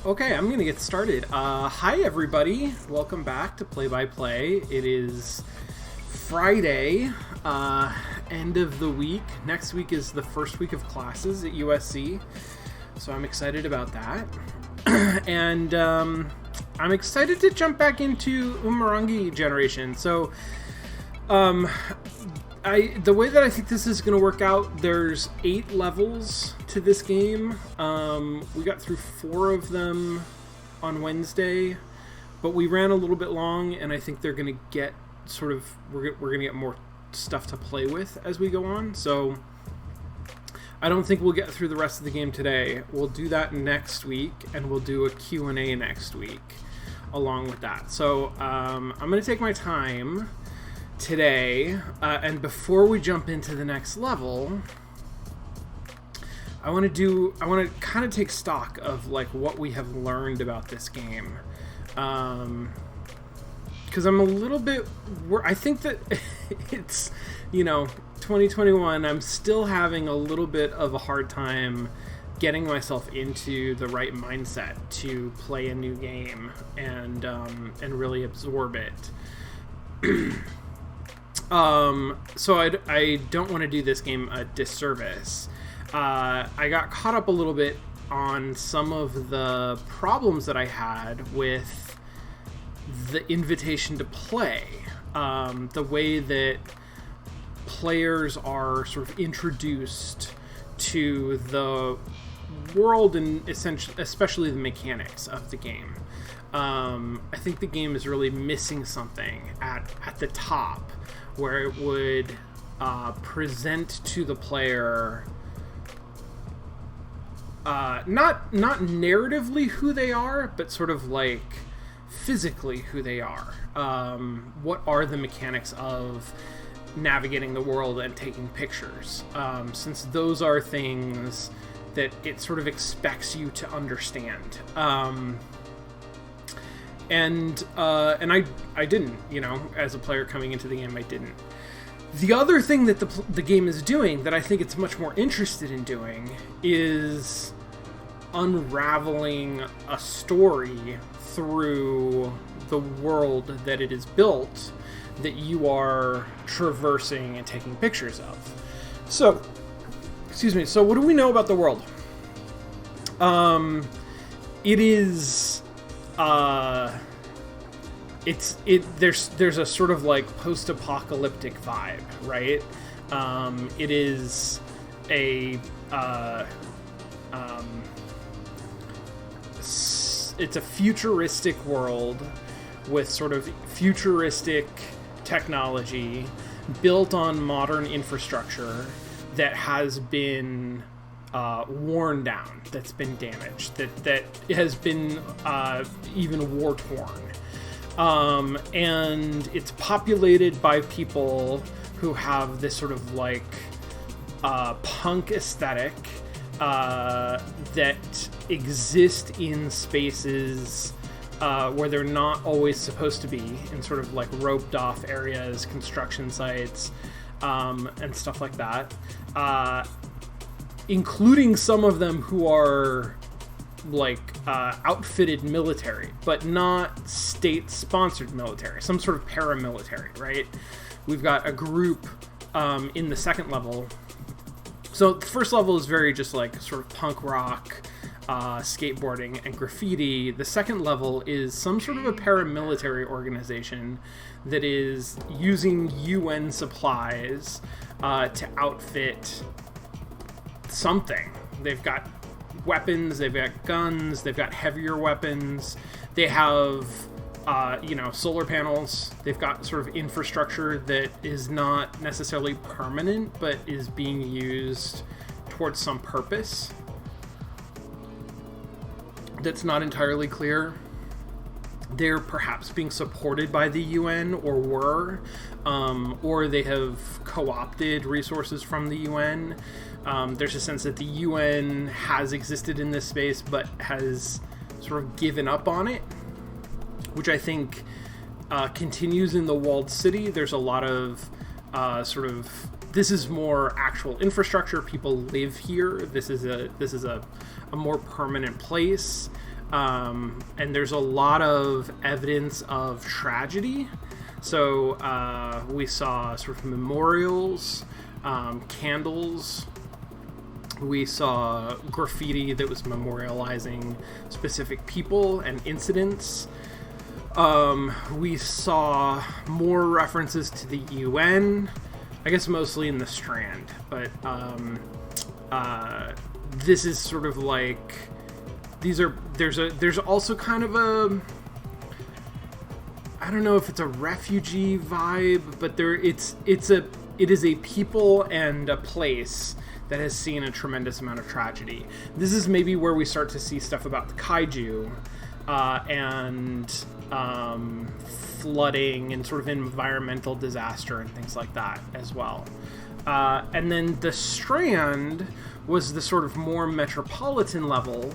Okay, I'm gonna get started. Hi everybody, welcome back to Play by Play. It is Friday, end of the week. Next week is the first week of classes at USC, so I'm excited about that. And I'm excited to jump back into Umurangi generation. So, the way that I think this is going to work out, there's 8 levels to this game. We got through 4 of them on Wednesday, but we ran a little bit long, and I think they're going to get we're going to get more stuff to play with as we go on. So I don't think we'll get through the rest of the game today. We'll do that next week, and we'll do a Q&A next week along with that. So I'm going to take my time today, and before we jump into the next level, I want to kind of take stock of like what we have learned about this game, because I'm a little bit I think that it's 2021. I'm still having a little bit of a hard time getting myself into the right mindset to play a new game and really absorb it. So I don't want to do this game a disservice. I got caught up a little bit on some of the problems that I had with the invitation to play. The way that players are sort of introduced to the world and especially the mechanics of the game. I think the game is really missing something at the top, where it would present to the player not narratively who they are, but sort of like physically who they are. What are the mechanics of navigating the world and taking pictures? Since those are things that it sort of expects you to understand. And I didn't, as a player coming into the game, I didn't. The other thing that the game is doing that I think it's much more interested in doing is unraveling a story through the world that it is built, that you are traversing and taking pictures of. So, so what do we know about the world? It is... there's a sort of like post-apocalyptic vibe, right? It is it's a futuristic world with sort of futuristic technology built on modern infrastructure that has been worn down, that's been damaged, that has been even war-torn. And it's populated by people who have this sort of like punk aesthetic that exist in spaces where they're not always supposed to be, in sort of like roped off areas, construction sites, and stuff like that. Including some of them who are like outfitted military, but not state-sponsored military, some sort of paramilitary, right? We've got a group in the second level. So the first level is very just like sort of punk rock, skateboarding, and graffiti. The second level is some sort of a paramilitary organization that is using UN supplies to outfit something. They've got weapons, they've got guns, they've got heavier weapons, they have solar panels, they've got sort of infrastructure that is not necessarily permanent but is being used towards some purpose that's not entirely clear. They're perhaps being supported by the UN, or they have co-opted resources from the UN. There's a sense that the UN has existed in this space but has sort of given up on it, which I think continues in the walled city. There's a lot of this is more actual infrastructure. People live here. This is a more permanent place. And there's a lot of evidence of tragedy. So we saw sort of memorials, candles. We saw graffiti that was memorializing specific people and incidents. We saw more references to the UN, I guess mostly in the Strand, but this is sort of like there's also kind of a, I don't know if it's a refugee vibe, but it is a people and a place that has seen a tremendous amount of tragedy. This is maybe where we start to see stuff about the kaiju and flooding and sort of environmental disaster and things like that as well. And then the Strand was the sort of more metropolitan level.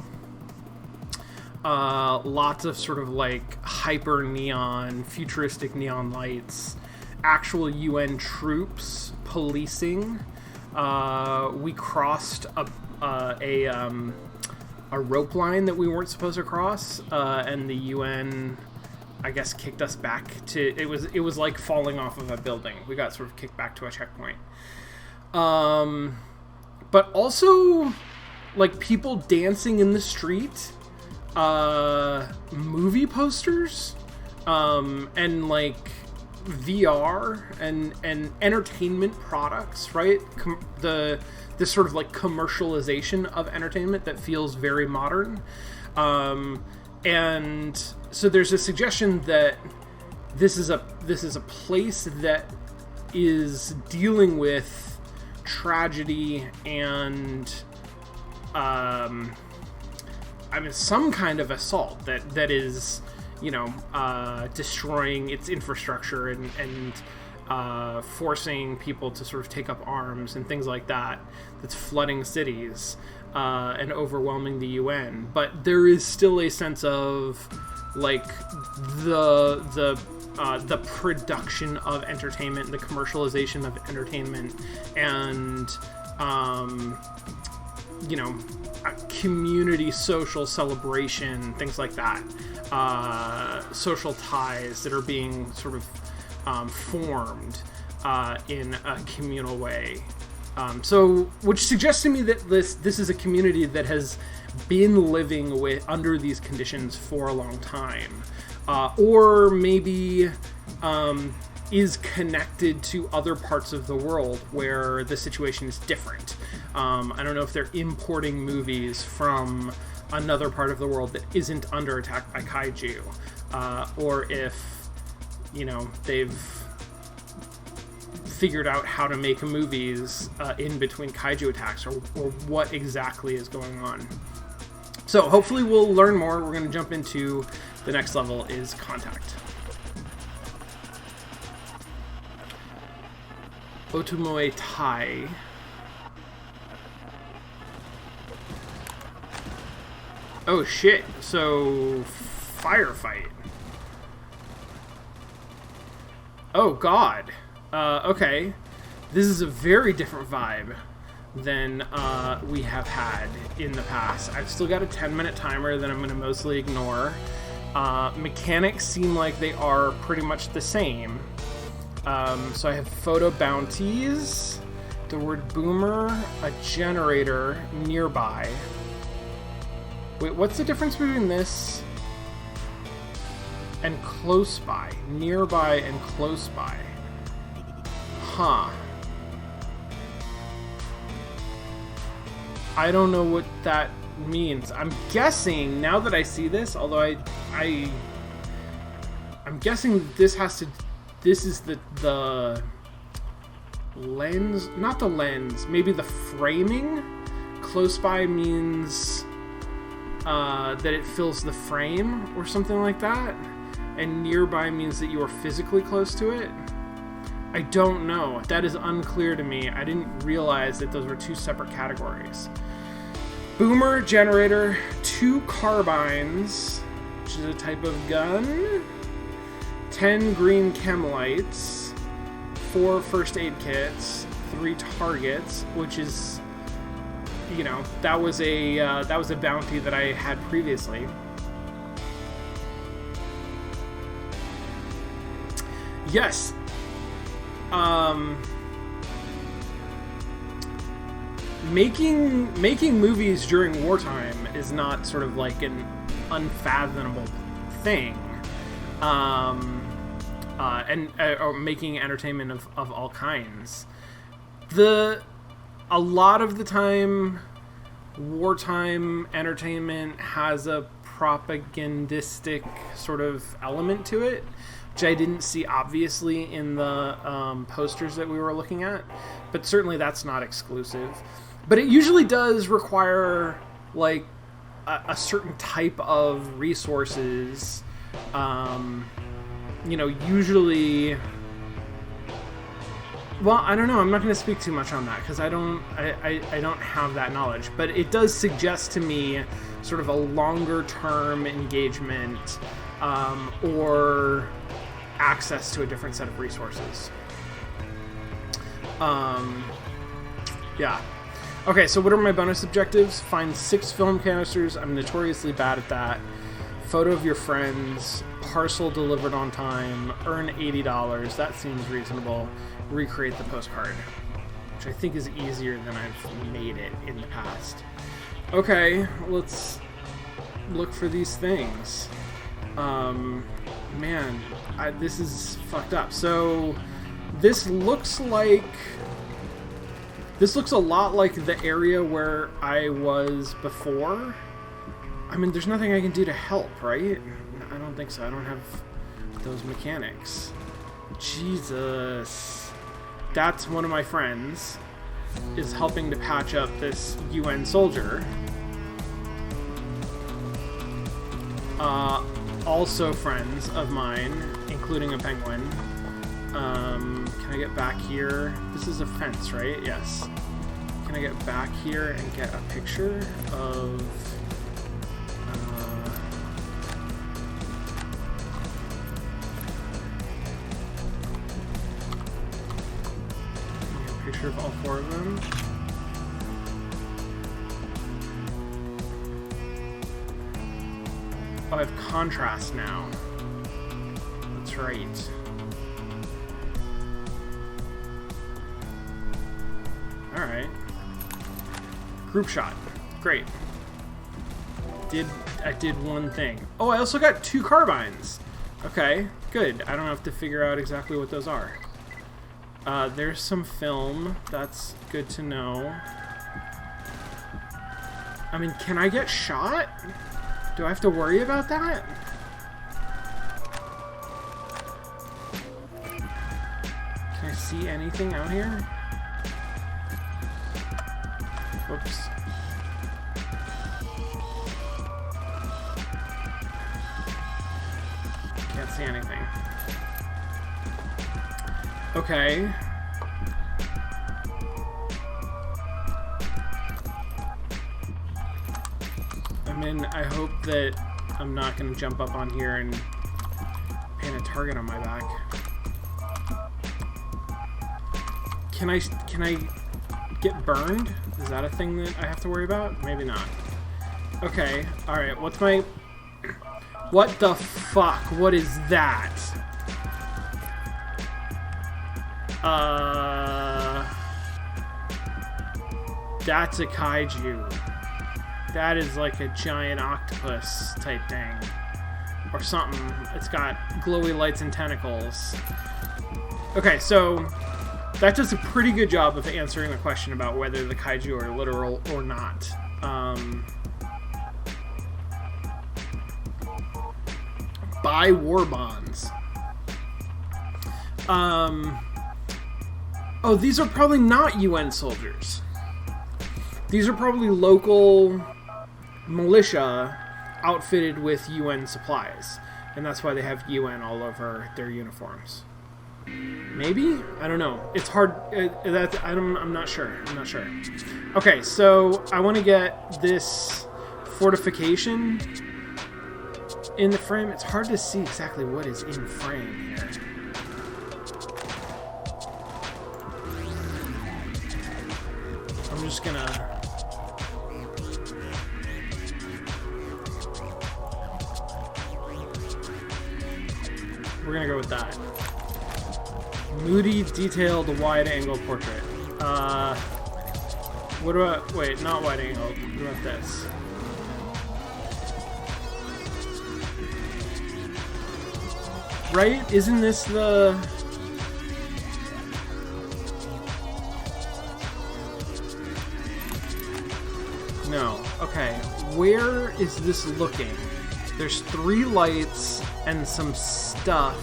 Lots of sort of like hyper neon, futuristic neon lights, actual UN troops policing. We crossed a rope line that we weren't supposed to cross, and the UN, I guess, kicked us back to, it was like falling off of a building. We got sort of kicked back to a checkpoint. But also like people dancing in the street, movie posters, and like VR and entertainment products, right? This sort of like commercialization of entertainment that feels very modern. And so there's a suggestion that this is a place that is dealing with tragedy and some kind of assault that is, destroying its infrastructure and forcing people to sort of take up arms and things like that. That's flooding cities and overwhelming the UN. But there is still a sense of like the production of entertainment, the commercialization of entertainment, and community social celebration, things like that. Social ties that are being sort of formed in a communal way. Which suggests to me that this is a community that has been living under these conditions for a long time, or maybe is connected to other parts of the world where the situation is different. I don't know if they're importing movies from another part of the world that isn't under attack by kaiju, or if they've figured out how to make movies in between kaiju attacks, or what exactly is going on. So hopefully we'll learn more. We're going to jump into the next level, is Contact. Otomoe Tai. Oh shit, so firefight. Oh god. Okay. This is a very different vibe than we have had in the past. I've still got a 10-minute timer that I'm going to mostly ignore. Mechanics seem like they are pretty much the same. So I have photo bounties, the word boomer, a generator nearby. Wait, what's the difference between this and close by? Nearby and close by. Huh. I don't know what that means. I'm guessing, now that I see this, although I'm guessing this is the lens, not the lens, maybe the framing. Close by means that it fills the frame or something like that, and nearby means that you are physically close to it. I don't know. That is unclear to me. I didn't realize that those were two separate categories. Boomer, generator, 2 carbines, which is a type of gun, 10 green chem lights, 4 first aid kits, 3 targets, which is, that was a bounty that I had previously. Yes. Making movies during wartime is not sort of like an unfathomable thing. Or making entertainment of all kinds. A lot of the time, wartime entertainment has a propagandistic sort of element to it, which I didn't see obviously in the posters that we were looking at, but certainly that's not exclusive. But it usually does require like a certain type of resources. Usually, well, I don't know. I'm not going to speak too much on that because I don't have that knowledge. But it does suggest to me sort of a longer term engagement or access to a different set of resources. Yeah. Okay, so what are my bonus objectives? Find 6 film canisters. I'm notoriously bad at that. Photo of your friends. Parcel delivered on time. Earn $80. That seems reasonable. Recreate the postcard, which I think is easier than I've made it in the past. Okay, let's look for these things. Man, this is fucked up. So this looks a lot like the area where I was before. I mean, there's nothing I can do to help, right? I don't think so. I don't have those mechanics. Jesus. That's one of my friends is helping to patch up this UN soldier. Also friends of mine, including a penguin. Can I get back here? This is a fence, right? Yes. Can I get back here and get a picture of... a picture of all 4 of them. Oh, I have contrast now. That's right. Alright. Group shot. Great. I did one thing. Oh, I also got 2 carbines. Okay, good. I don't have to figure out exactly what those are. There's some film. That's good to know. I mean, can I get shot? Do I have to worry about that? Can I see anything out here? Whoops. Can't see anything. Okay. I mean, I hope that I'm not going to jump up on here and paint a target on my back. Can I get burned? Is that a thing that I have to worry about? Maybe not. Okay, alright, what's my... What the fuck? What is that? That's a kaiju. That is like a giant octopus type thing. Or something. It's got glowy lights and tentacles. Okay, so that does a pretty good job of answering the question about whether the kaiju are literal or not. Buy war bonds. Oh, these are probably not UN soldiers. These are probably local militia outfitted with UN supplies. And that's why they have UN all over their uniforms. Maybe? I don't know. It's hard. I'm not sure. I'm not sure. Okay, so I want to get this fortification in the frame. It's hard to see exactly what is in frame here. I'm just gonna... We're gonna go with that. Moody, detailed, wide-angle portrait. What about... Wait, not wide-angle. What about this? Right? Isn't this the... No. Okay. Where is this looking? There's 3 lights and some stuff.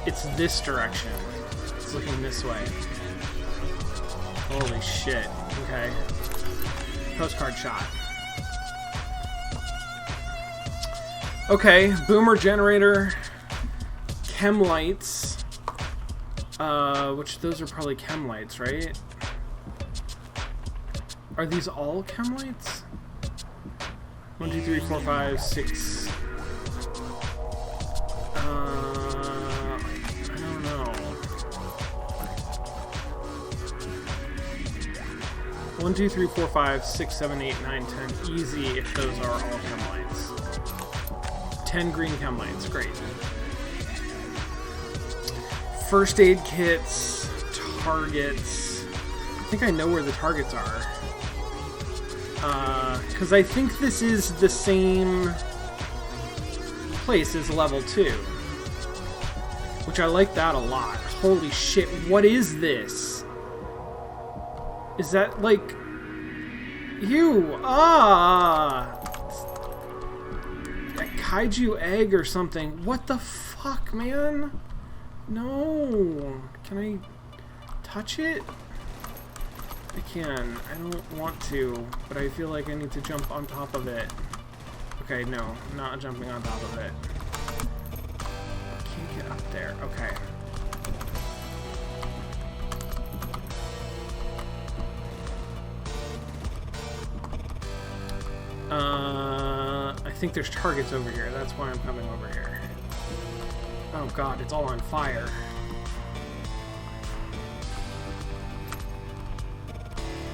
It's this direction. It's looking this way. Holy shit. Okay. Postcard shot. Okay, boomer generator. Chem lights. Which those are probably chem lights, right? Are these all chem lights? 1, 2, 3, 4, 5, 6. I don't know. 1, 2, 3, 4, 5, 6, 7, 8, 9, 10. Easy if those are all chem lights. 10 green chem lights. Great. First aid kits, targets. I think I know where the targets are. Because I think this is the same place as level 2. Which I like that a lot. Holy shit, what is this? Is that like... Ew! A kaiju egg or something. What the fuck, man? No! Can I touch it? I can. I don't want to, but I feel like I need to jump on top of it. Okay, no. Not jumping on top of it. Can't get up there. Okay. I think there's targets over here. That's why I'm coming over here. Oh god, it's all on fire.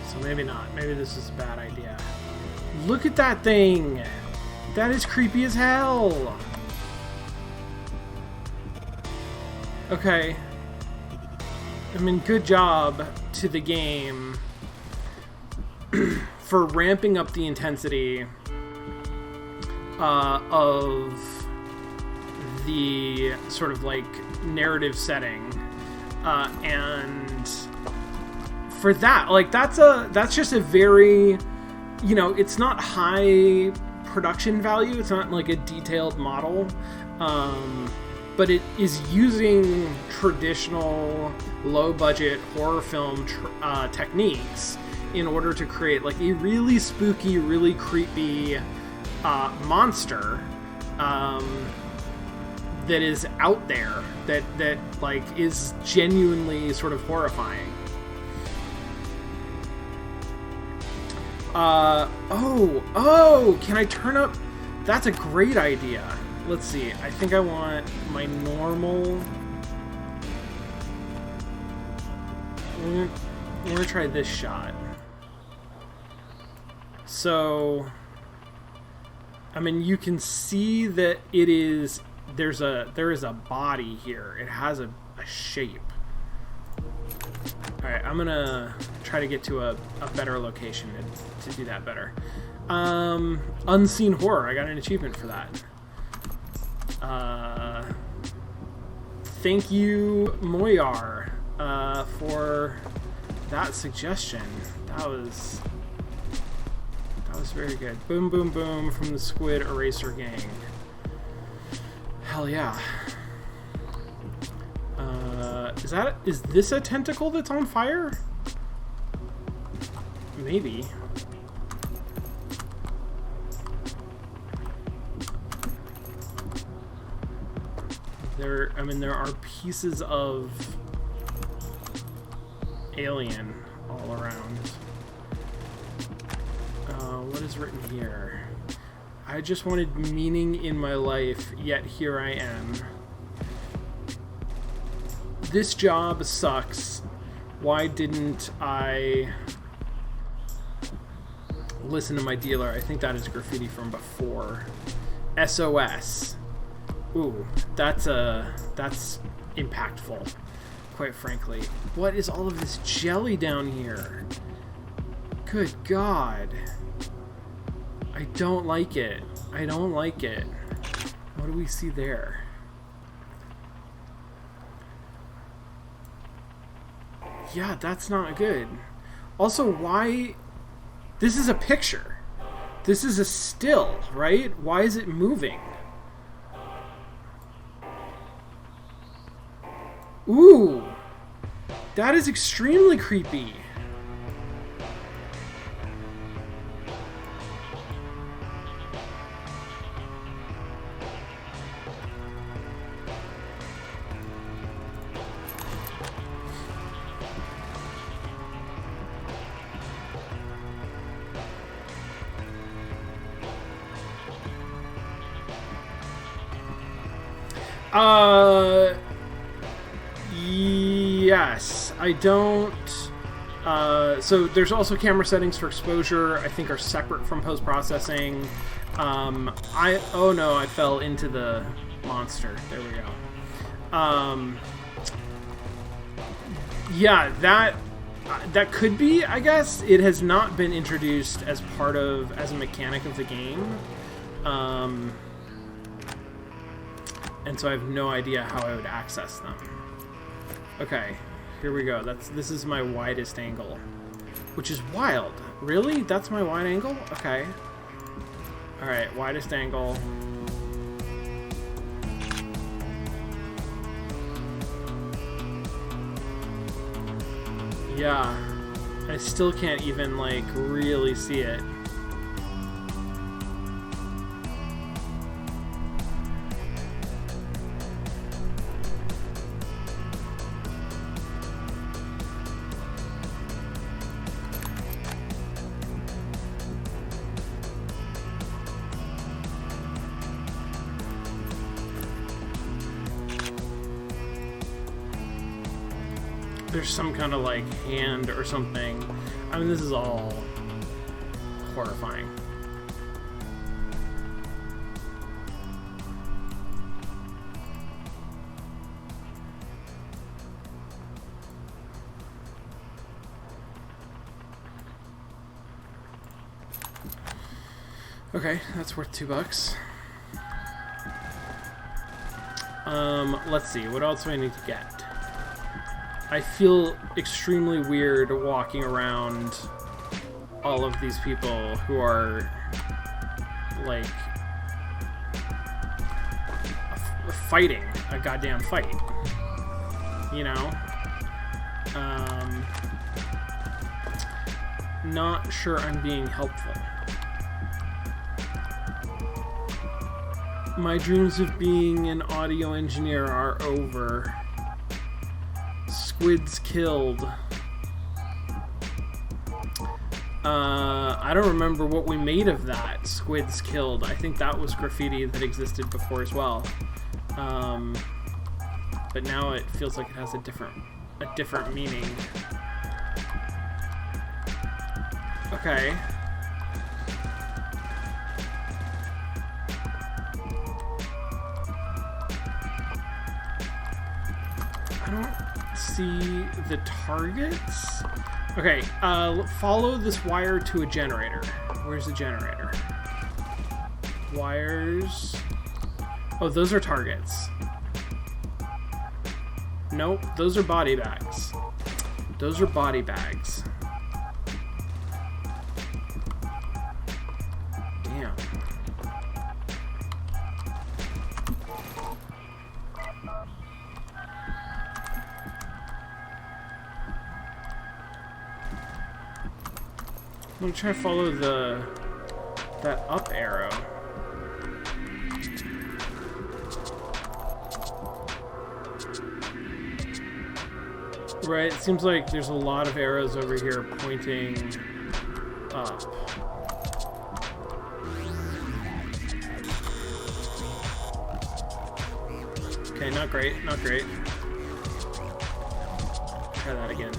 So maybe not. Maybe this is a bad idea. Look at that thing! That is creepy as hell! Okay. I mean, good job to the game for ramping up the intensity of the sort of like narrative setting, and for that, like that's just a very, you know, it's not high production value. It's not like a detailed model, but it is using traditional low budget horror film techniques in order to create like a really spooky, really creepy monster that is out there, that like is genuinely sort of horrifying. Oh, can I turn up? That's a great idea. Let's see. I think I want my normal. I'm gonna try this shot. So, I mean, you can see that it is. There is a body here. It has a shape. All right, I'm gonna try to get to a better location to do that better. Unseen horror. I got an achievement for that. Thank you, Moyar, for that suggestion. That was very good. Boom, boom, boom from the Squid Eraser Gang. Hell yeah. Is this a tentacle that's on fire? Maybe. There are pieces of alien all around. What is written here? I just wanted meaning in my life, yet here I am. This job sucks. Why didn't I Listen to my dealer. I think that is graffiti from before. SOS. Ooh, that's impactful, quite frankly. What is all of this jelly down here? Good God. I don't like it. I don't like it. What do we see there? Yeah, that's not good. Also, why... This is a picture. This is a still, right? Why is it moving? Ooh! That is extremely creepy. Yes, I don't... so there's also camera settings for exposure, I think are separate from post-processing. Oh no, I fell into the monster. There we go. Yeah, that could be, I guess. It has not been introduced as as a mechanic of the game. And so I have no idea how I would access them. Okay, here we go. This is my widest angle, which is wild. Really? That's my wide angle? Okay. All right, widest angle. Yeah, I still can't even like really see it. There's some kind of like hand or something. I mean, this is all horrifying. Okay, that's worth $2. Let's see, what else do I need to get? I feel extremely weird walking around all of these people who are, like, fighting a goddamn fight, you know? Not sure I'm being helpful. My dreams of being an audio engineer are over. Squids killed. I don't remember what we made of that. Squids killed. I think that was graffiti that existed before as well. But now it feels like it has a different meaning. Okay. I don't see the targets. Okay, follow this wire to a generator. Where's the generator? Wires. Oh, those are targets. Nope, those are body bags. Those are body bags. Damn. I'm gonna try to follow that up arrow. Right, it seems like there's a lot of arrows over here pointing up. Okay, not great, not great. Try that again.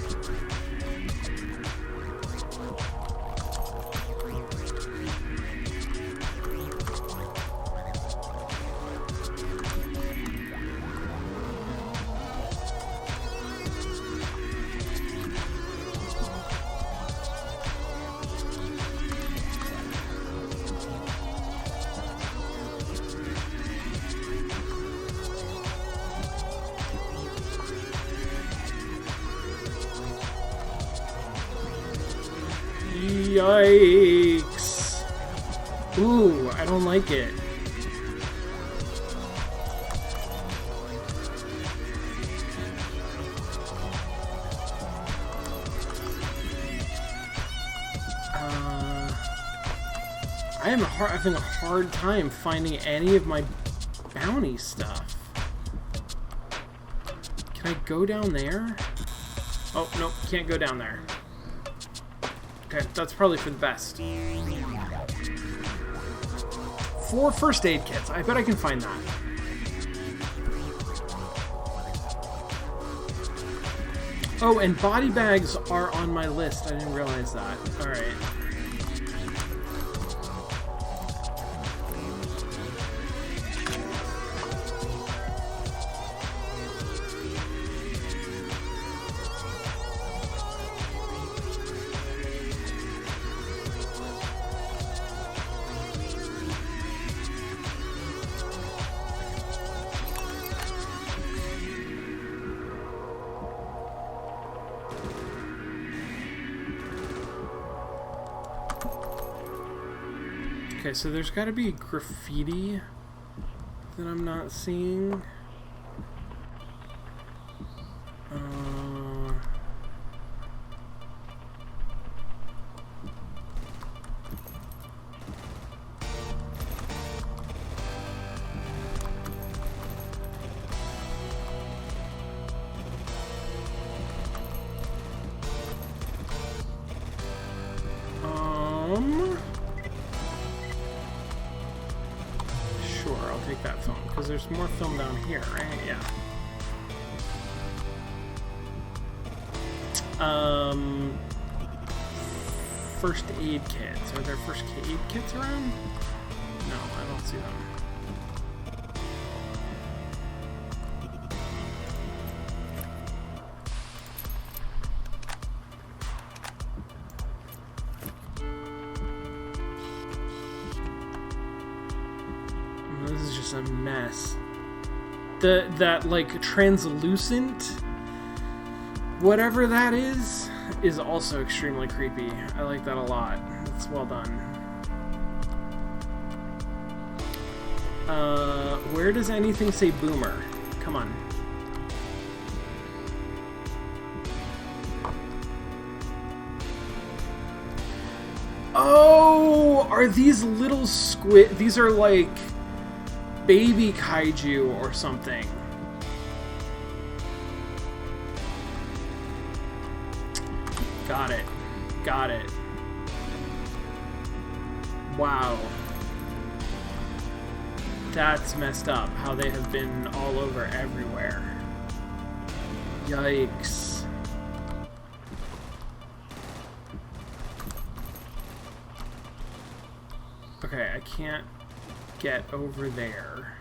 Yikes. Ooh, I don't like it. I am having a hard time finding any of my bounty stuff. Can I go down there? Oh, nope, can't go down there. Okay, that's probably for the best. 4 first aid kits. I bet I can find that. Oh, and body bags are on my list. I didn't realize that. Alright. Okay, so there's got to be graffiti that I'm not seeing. Sure, I'll take that film, because there's more film down here, right? Yeah. First aid kits. Are there first aid kits around? No, I don't see them. This is just a mess. That like translucent whatever that is also extremely creepy. I like that a lot. It's well done. Where does anything say boomer? Come on. Oh, are these little squid? These are like baby kaiju or something. Got it. Got it. Wow. That's messed up, how they have been all over everywhere. Yikes. Okay, I can't get over there.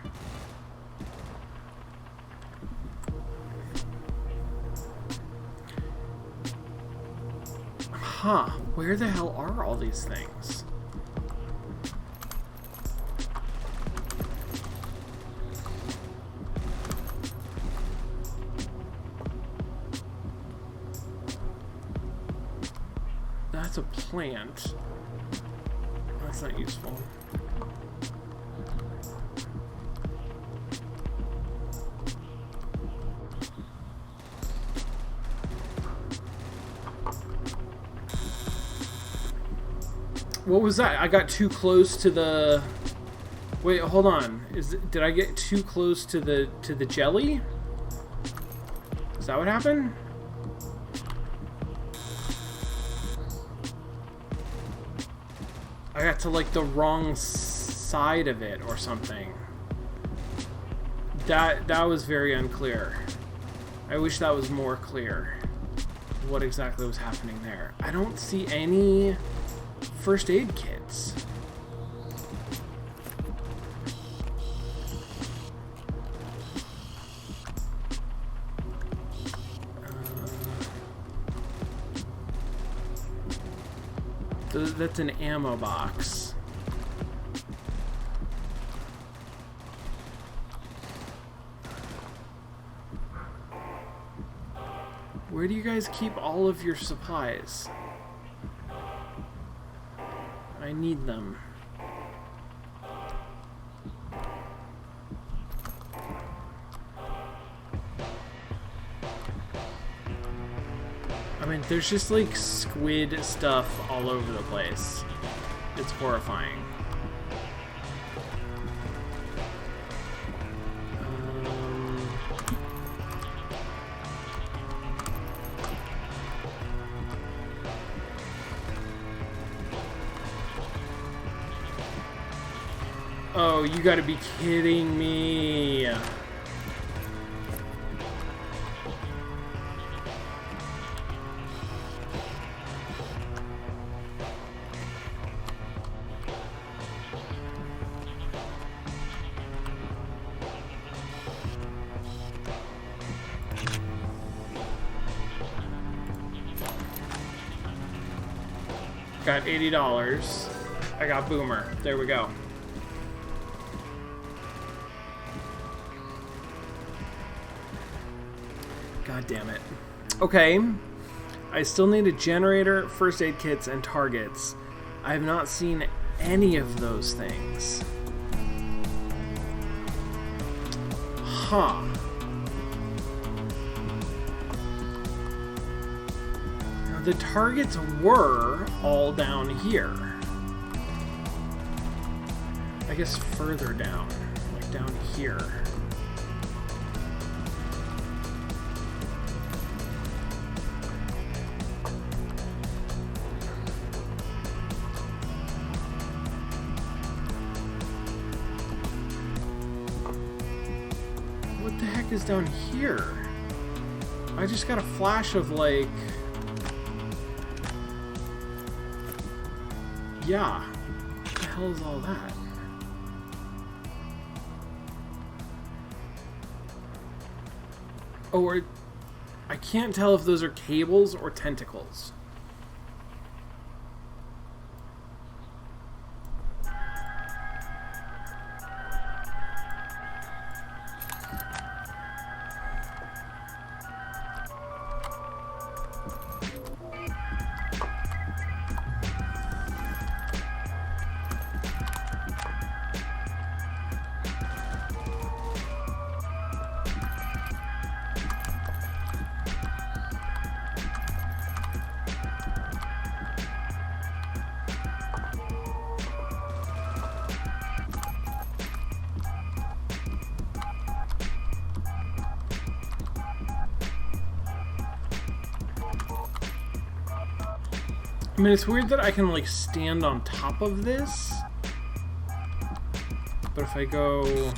Huh, where the hell are all these things? That's a plant. That's not useful. What was that? I got too close to the... Wait, hold on. Did I get too close to the jelly? Is that what happened? I got to like the wrong side of it or something. That was very unclear. I wish that was more clear. What exactly was happening there? I don't see any first aid kits. That's an ammo box. Where do you guys keep all of your supplies? I need them. I mean, there's just like squid stuff all over the place. It's horrifying. Oh, you gotta be kidding me. Got $80. I got Boomer. There we go. God damn it. Okay. I still need a generator, first aid kits, and targets. I have not seen any of those things. Huh. The targets were all down here. I guess further down, like down here. What the heck is down here? I just got a flash of like... Yeah. What the hell is all that? Oh, or... I can't tell if those are cables or tentacles. I mean, it's weird that I can, like, stand on top of this. But if I go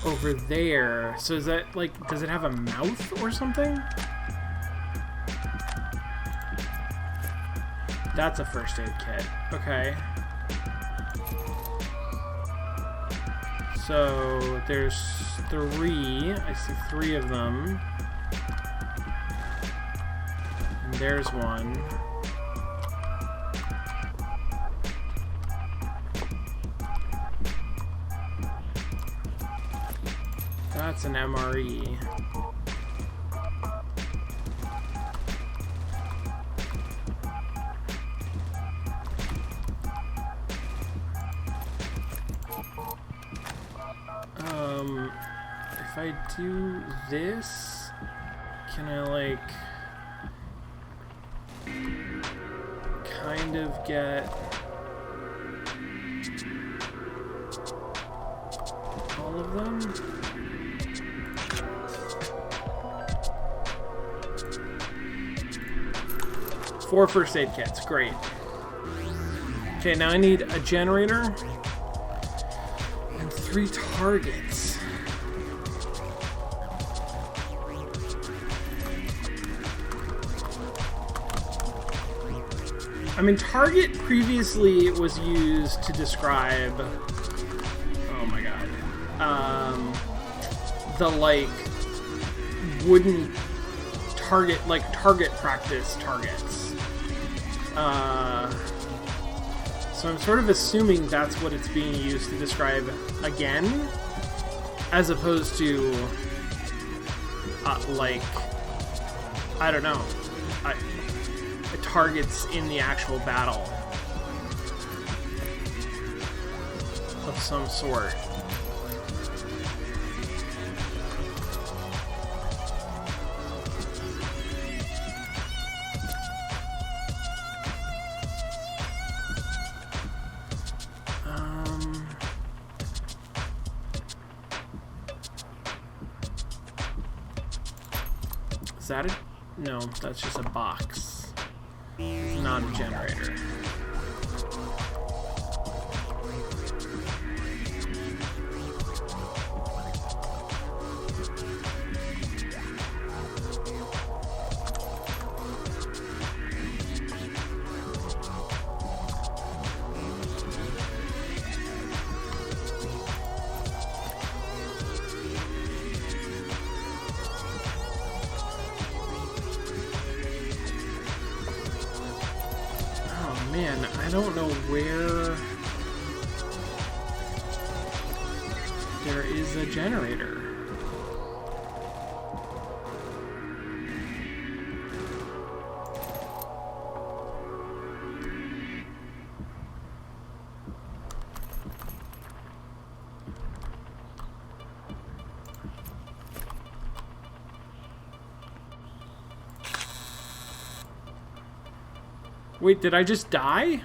over there... So is that, like, does it have a mouth or something? That's a first aid kit. Okay. So, there's 3. I see 3 of them. And there's one. That's an MRE. If I do this, can I like kind of get all of them? Four first aid kits, great. Okay, now I need a generator and 3 targets. I mean, target previously was used to describe, oh my god, the like wooden target, like target practice targets. So I'm sort of assuming that's what it's being used to describe again, as opposed to, like, I don't know, targets in the actual battle. of some sort. Is that it? No, that's just a box. It's not a generator. Man, I don't know where there is a generator. Wait, did I just die?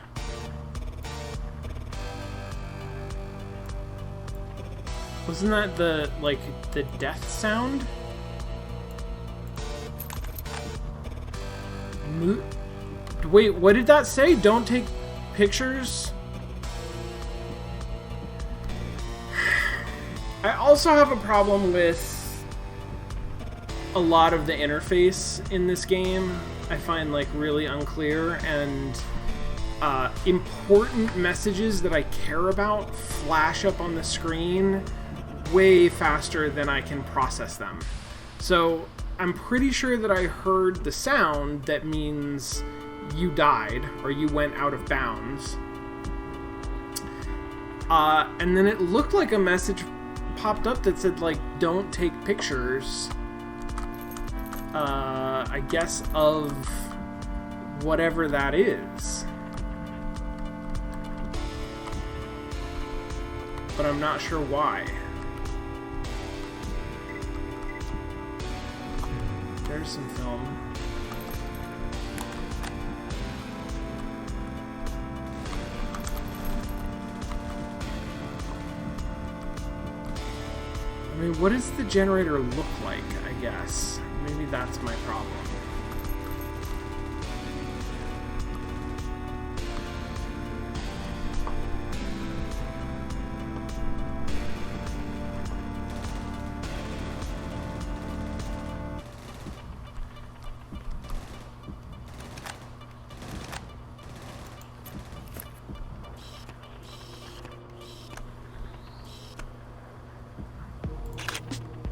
Wasn't that the, like, the death sound? Wait, what did that say? Don't take pictures? I also have a problem with a lot of the interface in this game. I find like really unclear, and important messages that I care about flash up on the screen way faster than I can process them. So I'm pretty sure that I heard the sound that means you died or you went out of bounds. And then it looked like a message popped up that said like, don't take pictures. I guess of whatever that is. But I'm not sure why. There's some film. I mean, what does the generator look like, I guess? Maybe that's my problem.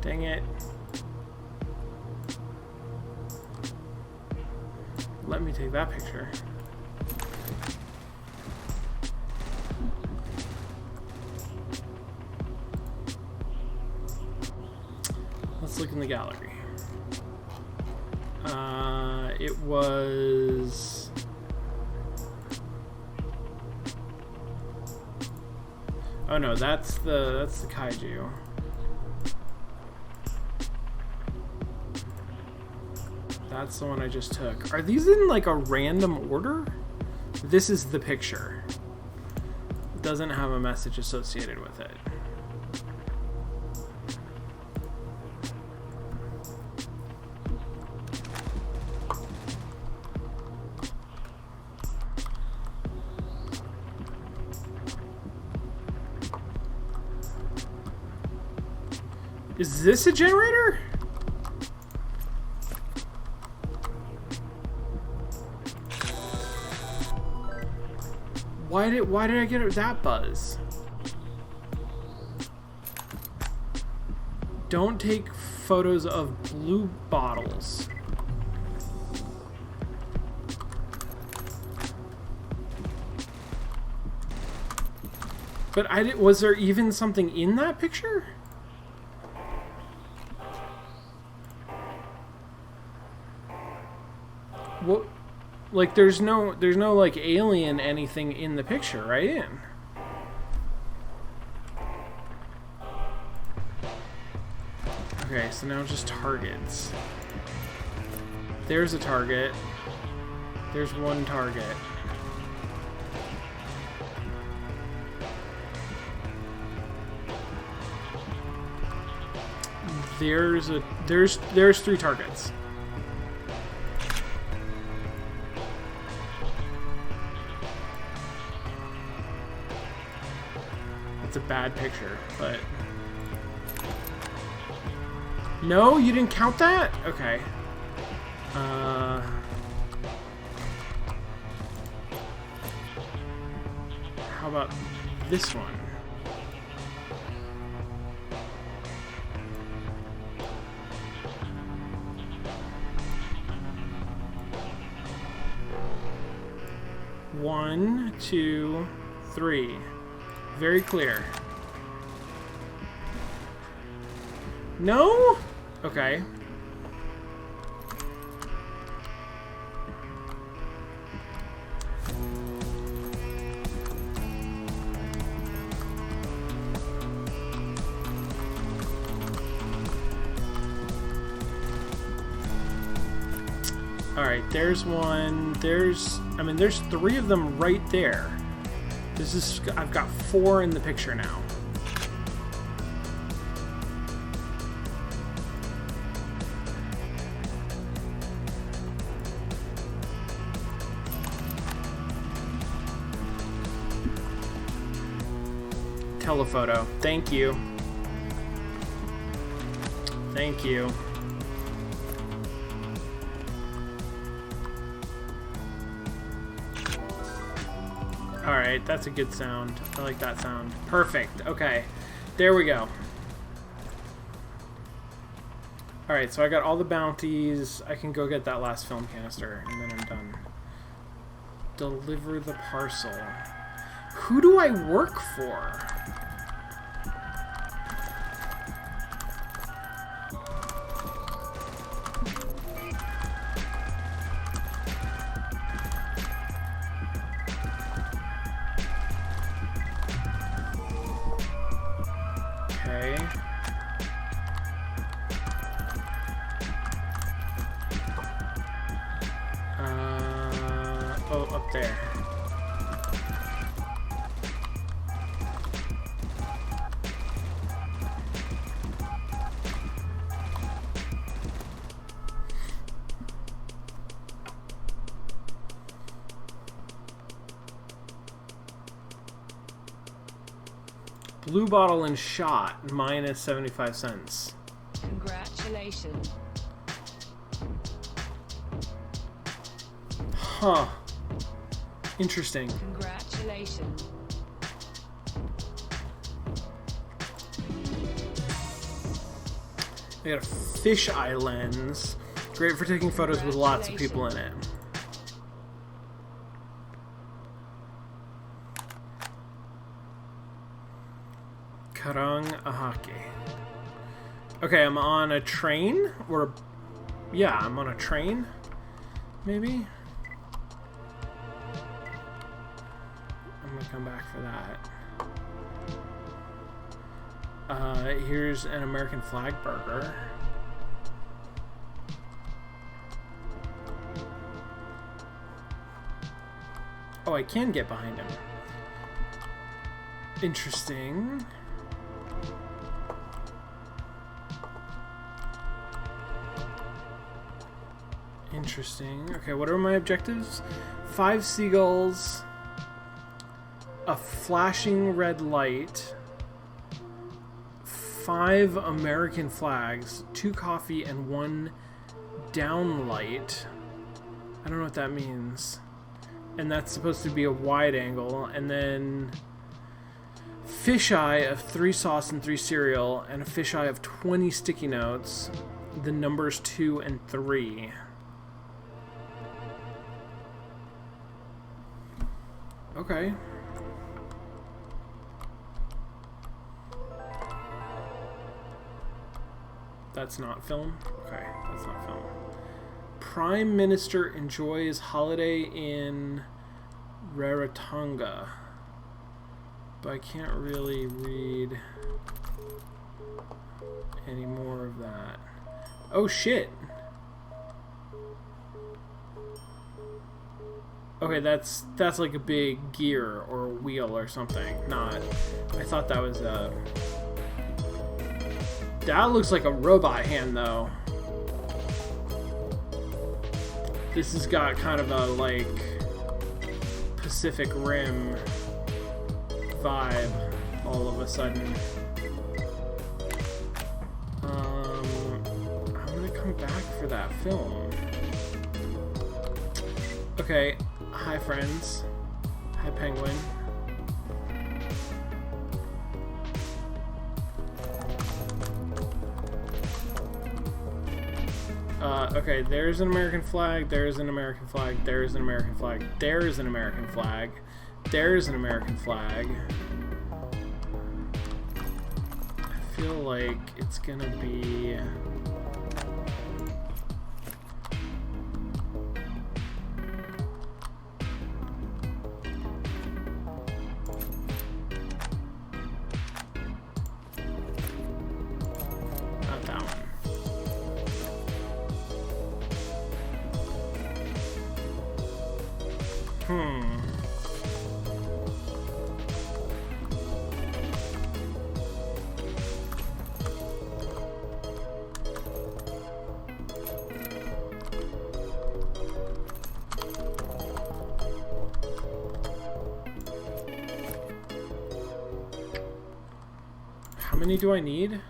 Dang it. Let me take that picture. Let's look in the gallery. It was... Oh no, that's the kaiju. That's the one I just took. Are these in like a random order? This is the picture. It doesn't have a message associated with it. Is this a generator? Why did I get that buzz? Don't take photos of blue bottles. But was there even something in that picture? What? Like, there's no like alien anything in the picture, right? Okay, so now just targets. There's a target. There's one target. There's 3 targets. It's a bad picture, but no, you didn't count that? Okay. How about this one? One, two, three. Very clear. No? Okay. Alright, there's one. There's 3 of them right there. I've got 4 in the picture now. Telephoto. Thank you. Thank you. Alright, that's a good sound. I like that sound. Perfect. Okay. There we go. Alright, so I got all the bounties. I can go get that last film canister, and then I'm done. Deliver the parcel. Who do I work for? There. Blue bottle and shot, minus 75 cents. Congratulations. Huh. Interesting. Congratulations. I got a fisheye lens. Great for taking photos with lots of people in it. Karang Ahake. Okay, I'm on a train? Or... yeah, I'm on a train? Maybe? I'm gonna come back for that. Here's an American flag burger. Oh, I can get behind him. Interesting. Interesting. Okay, what are my objectives? 5 seagulls, a flashing red light, 5 American flags, 2 coffee, and 1 down light. I don't know what that means. And that's supposed to be a wide angle. And then fisheye of 3 sauce and 3 cereal, and a fisheye of 20 sticky notes. The numbers 2 and 3. Okay. That's not film? Okay, that's not film. Prime Minister enjoys holiday in Rarotonga. But I can't really read. any more of that. Oh shit! Okay, that's like a big gear or a wheel or something. Not. I thought that was a... That looks like a robot hand, though. This has got kind of a, like, Pacific Rim vibe all of a sudden. I'm gonna come back for that film. Okay, hi friends. Hi Penguin. Okay, there's an American flag, there's an American flag, there's an American flag, there's an American flag, there's an American flag. I feel like it's gonna be... Not that one. How many do I need?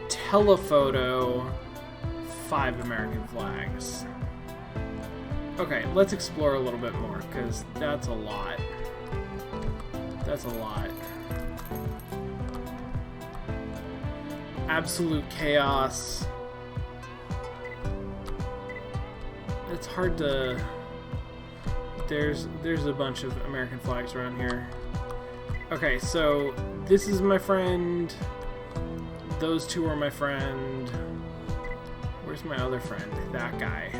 Telephoto, 5 American flags. Okay, let's explore a little bit more, because that's a lot. That's a lot. Absolute chaos. It's hard to... There's a bunch of American flags around here. Okay, so this is my friend. Those two are my friend. Where's my other friend? That guy.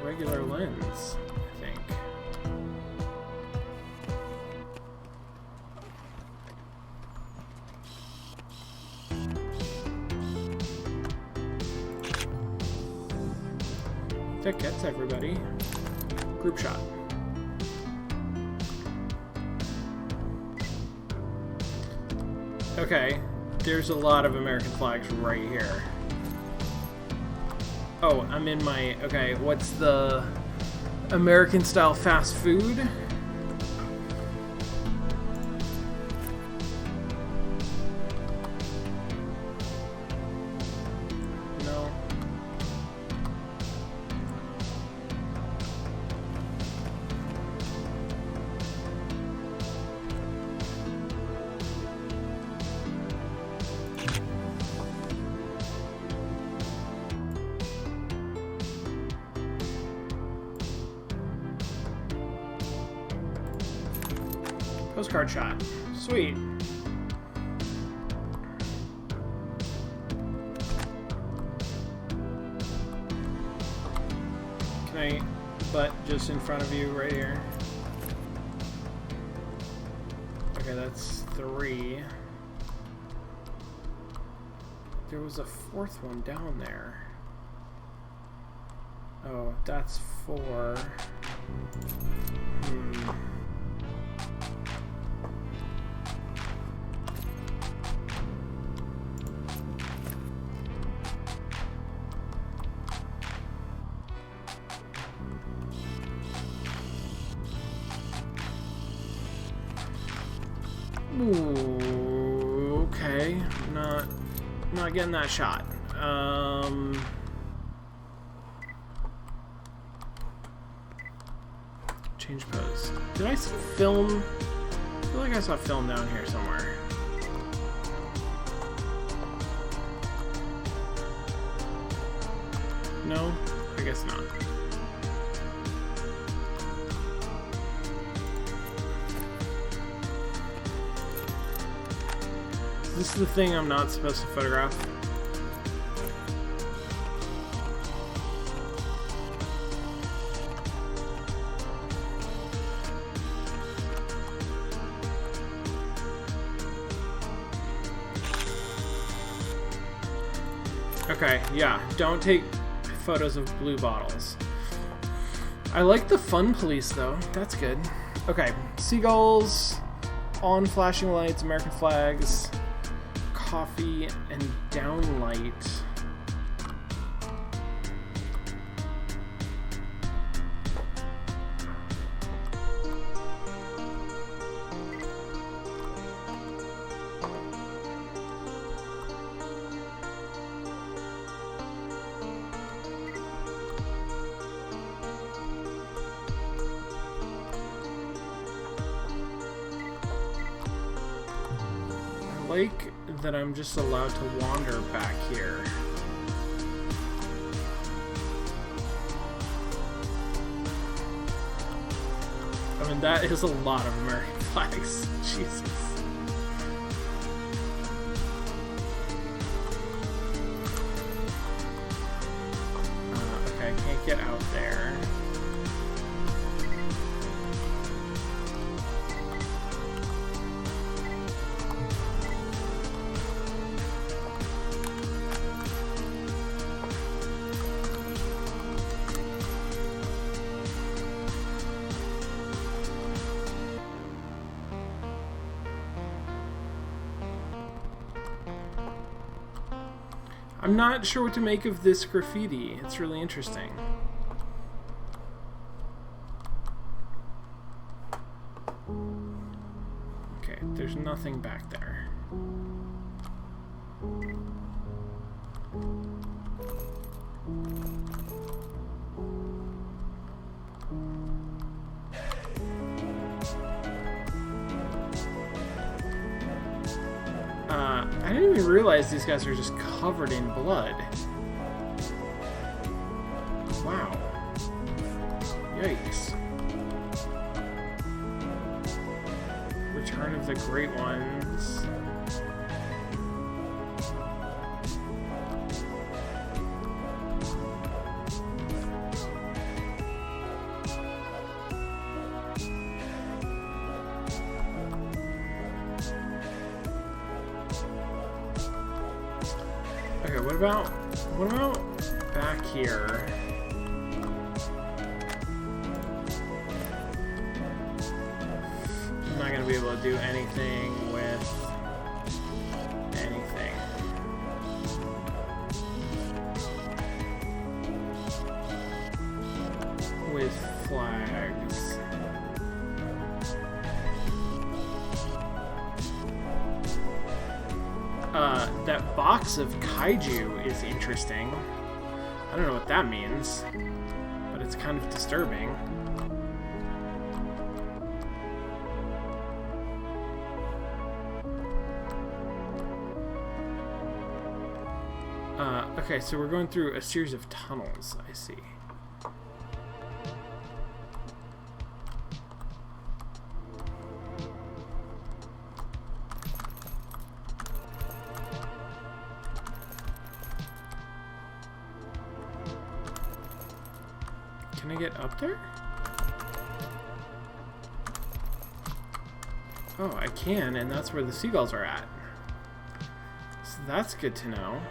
Regular lens, I think. That gets everybody. Group shot. Okay, there's a lot of American flags right here. Oh, I'm in my... Okay, what's the American-style fast food? No. Postcard shot. Sweet. Can I butt just in front of you right here? Okay, that's 3. There was a 4th one down there. Oh, that's 4. Ooh, okay. Not getting that shot. Change pose. Did I see film? I feel like I saw film down here somewhere. No? I guess not. This is the thing I'm not supposed to photograph. Okay, yeah, don't take photos of blue bottles. I like the fun police, though. That's good. Okay, seagulls, on flashing lights, American flags, coffee, and downlight. Like that I'm just allowed to wander back here. I mean, that is a lot of American flags. Jesus. Okay, I can't get out there. I'm not sure what to make of this graffiti. It's really interesting. Okay, there's nothing back there. I didn't even realize these guys are just covered in blood. Wow. Yikes. Return of the Great Ones. Okay, what about back here? I'm not gonna be able to do anything with anything. With flags. That box of kaiju is interesting. I don't know what that means, but it's kind of disturbing. Okay, so we're going through a series of tunnels, I see. Can I get up there? Oh, I can, and that's where the seagulls are at. So that's good to know.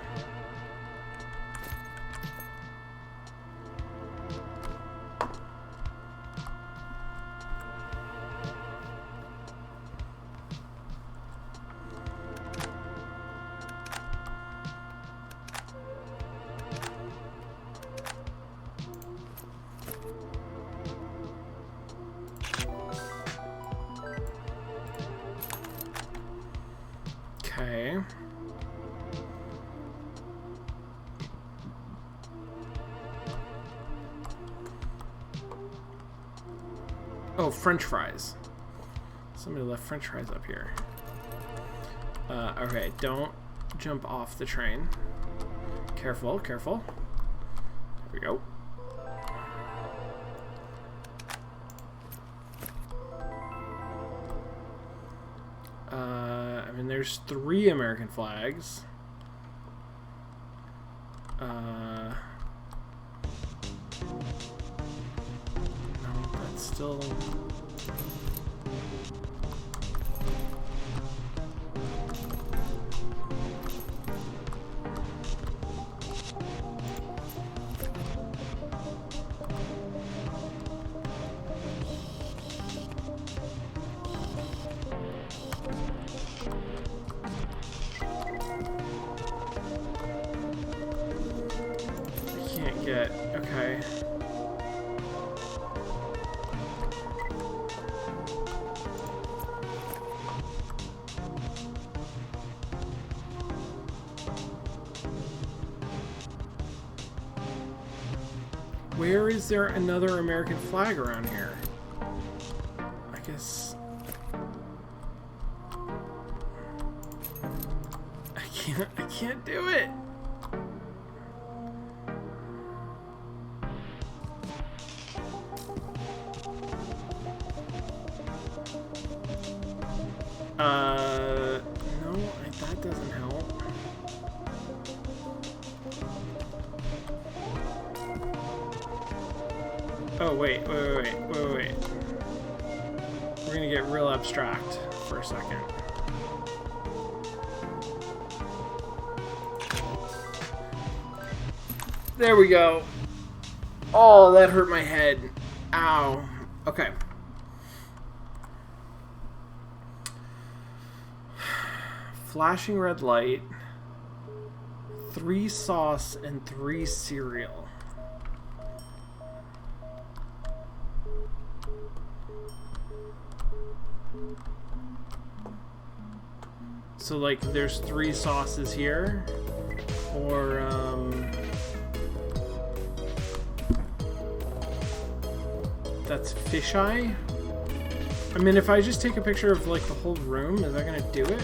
Okay. Oh, French fries. Somebody left French fries up here. Okay, don't jump off the train. Careful, careful. There we go. I mean, there's 3 American flags. No, that's still... Okay. Where is there another American flag around here? I guess... I can't do it! No, that doesn't help. Oh, wait. We're gonna get real abstract for a second. There we go. Oh, that hurt my head. Ow. Okay. Flashing red light, 3 sauce, and 3 cereal. So, like, there's 3 sauces here, or, that's fisheye? I mean, if I just take a picture of, like, the whole room, is that gonna do it?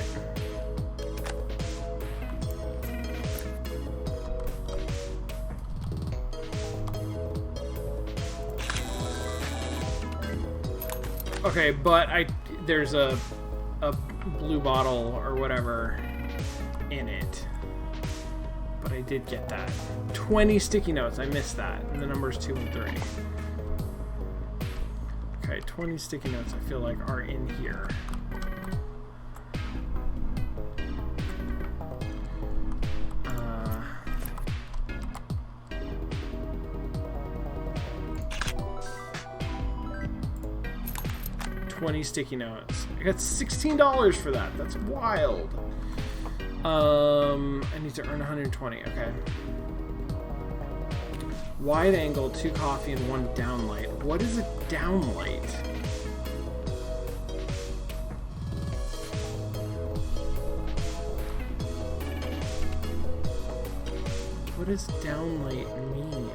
Okay, but there's a blue bottle or whatever in it. But I did get that. 20 sticky notes, I missed that. And the numbers 2 and 3. Okay, 20 sticky notes I feel like are in here. $20 sticky notes. I got $16 for that. That's wild. I need to earn 120. Okay. Wide angle, 2 coffee, and 1 downlight. What is a downlight? What does downlight mean?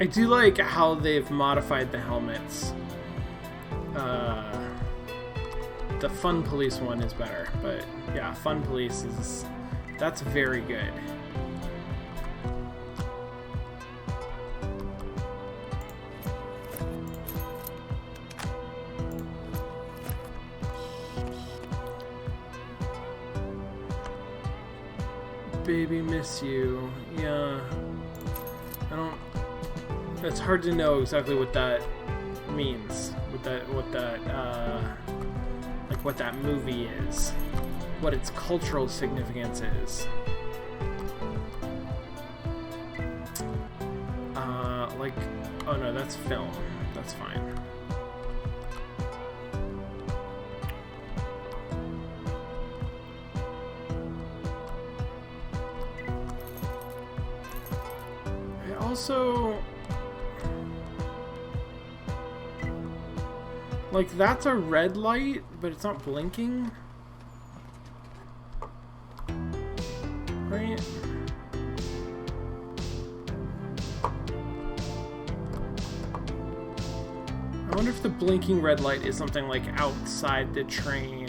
I do like how they've modified the helmets. The Fun Police one is better, but yeah, Fun Police that's very good. Baby, miss you. Yeah. It's hard to know exactly what that means. What that movie is. What its cultural significance is. Oh no, that's film. That's fine. I also... Like, that's a red light, but it's not blinking. Right? wonder if the blinking red light is something like outside the train.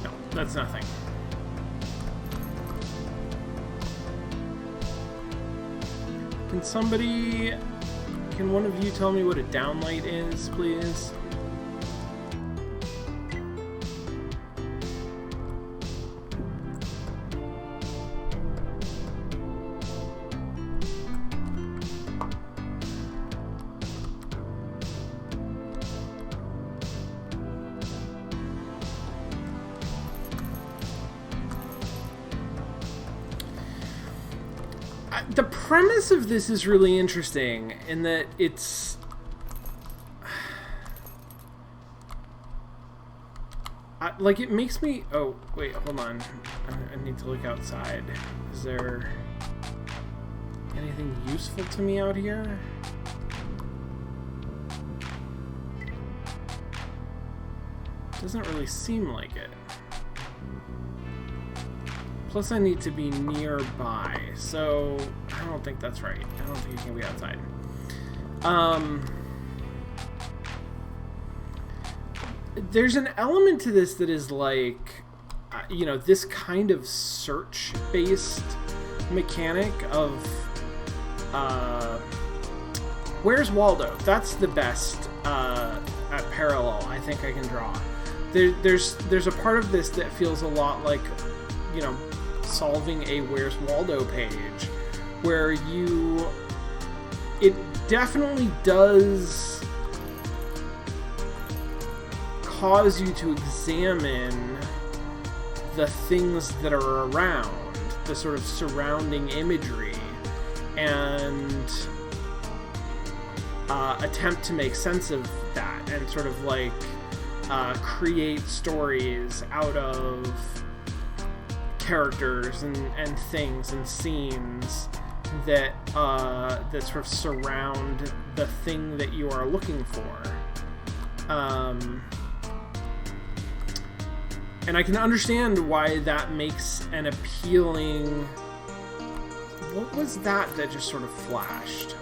No, that's nothing. Can one of you tell me what a downlight is, please? The premise of this is really interesting in that it's... like, it makes me... Oh, wait, hold on. I need to look outside. Is there anything useful to me out here? Doesn't really seem like it. Plus, I need to be nearby, so I don't think that's right. I don't think you can be outside. There's an element to this that is like, you know, this kind of search-based mechanic of, Where's Waldo? That's the best parallel I think I can draw. There's a part of this that feels a lot like, you know, solving a Where's Waldo page, where it definitely does cause you to examine the things that are around, the sort of surrounding imagery, and attempt to make sense of that, and sort of like create stories out of characters and things and scenes that that sort of surround the thing that you are looking for. And I can understand why that makes an appealing... What was that just sort of flashed?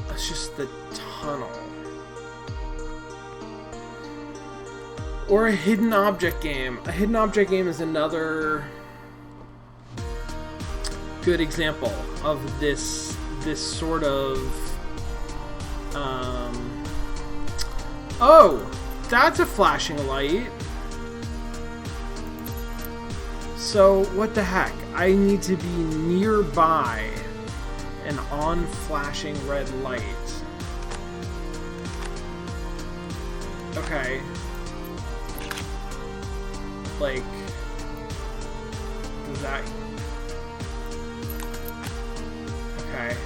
That's just the tunnel. Or a hidden object game. A hidden object game is another good example of this sort of... Oh! That's a flashing light! So, what the heck? I need to be nearby an on-flashing red light. Okay. Like, does that... Okay.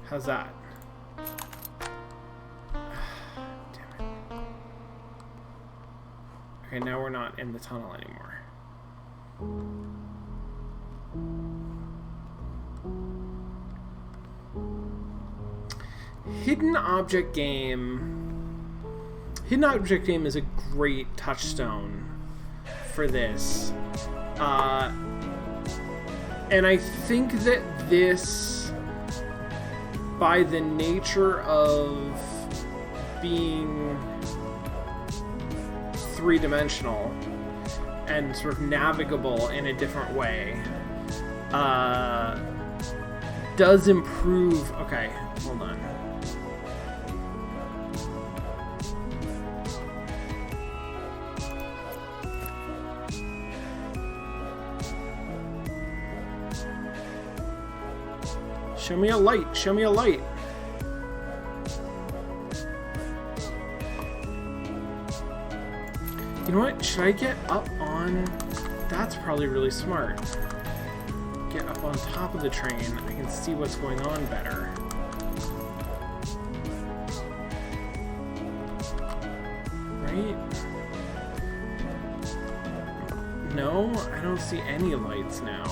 How's that? Damn it. Okay, now we're not in the tunnel anymore. Hidden object game. Hidden object game is a great touchstone for this. And I think that this, by the nature of being three-dimensional and sort of navigable in a different way, does improve... Okay, hold on. Show me a light. Show me a light. You know what? Should I get up on... That's probably really smart. Get up on top of the train. I can see what's going on better. Right? No, I don't see any lights now.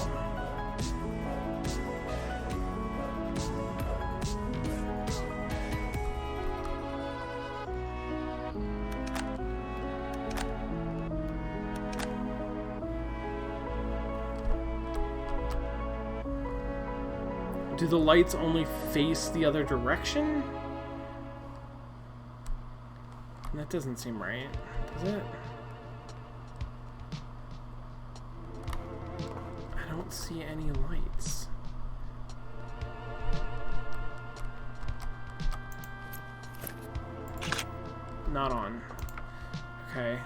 Do the lights only face the other direction? That doesn't seem right, does it? I don't see any lights. Not on. Okay.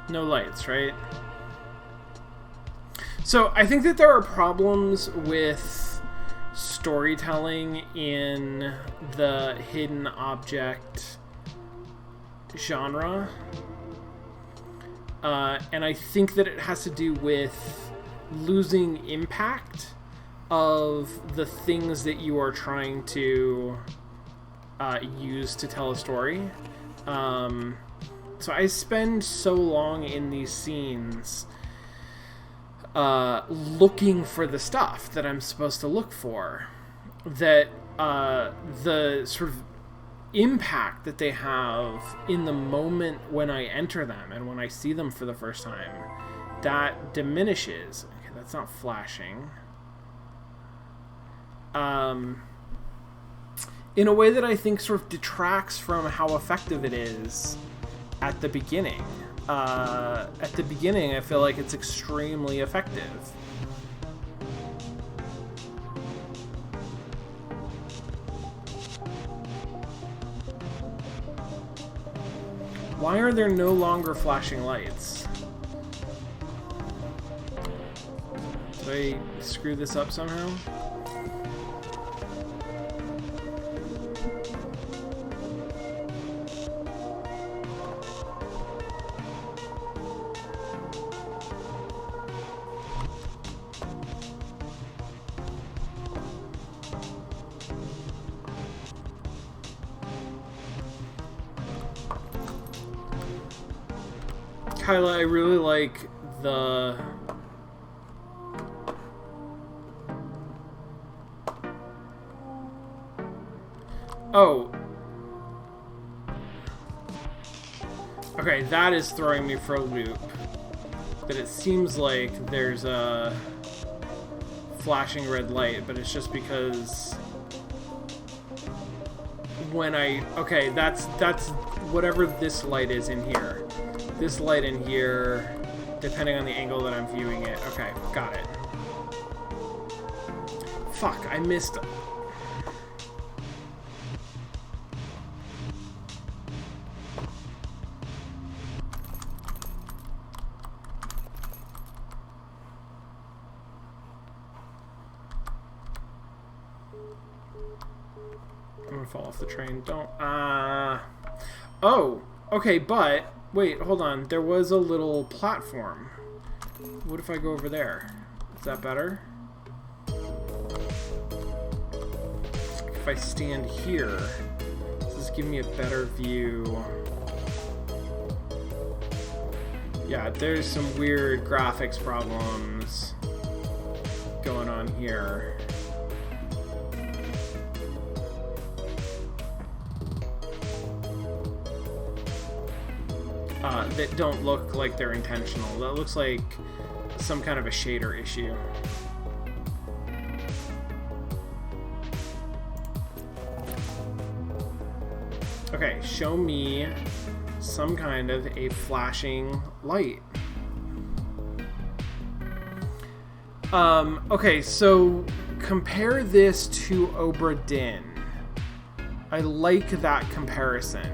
No lights, right? So I think that there are problems with storytelling in the hidden object genre. And I think that it has to do with losing impact of the things that you are trying to use to tell a story. So I spend so long in these scenes looking for the stuff that I'm supposed to look for, that the sort of impact that they have in the moment when I enter them and when I see them for the first time, that diminishes. Okay, that's not flashing. In a way that I think sort of detracts from how effective it is at the beginning. At the beginning, I feel like it's extremely effective. Why are there no longer flashing lights? Did I screw this up somehow? Kyla, I really like the... Oh. Okay, that is throwing me for a loop. That it seems like there's a flashing red light, but it's just because when I... Okay, that's whatever this light is in here. This light in here, depending on the angle that I'm viewing it. Okay, got it. Fuck, I missed... I'm gonna fall off the train. Don't... Oh! Okay, but... Wait, hold on. There was a little platform. What if I go over there? Is that better? If I stand here, does this give me a better view? Yeah, there's some weird graphics problems going on here. That don't look like they're intentional. That looks like some kind of a shader issue. Okay, show me some kind of a flashing light. Okay, so compare this to Obra Dinn. I like that comparison.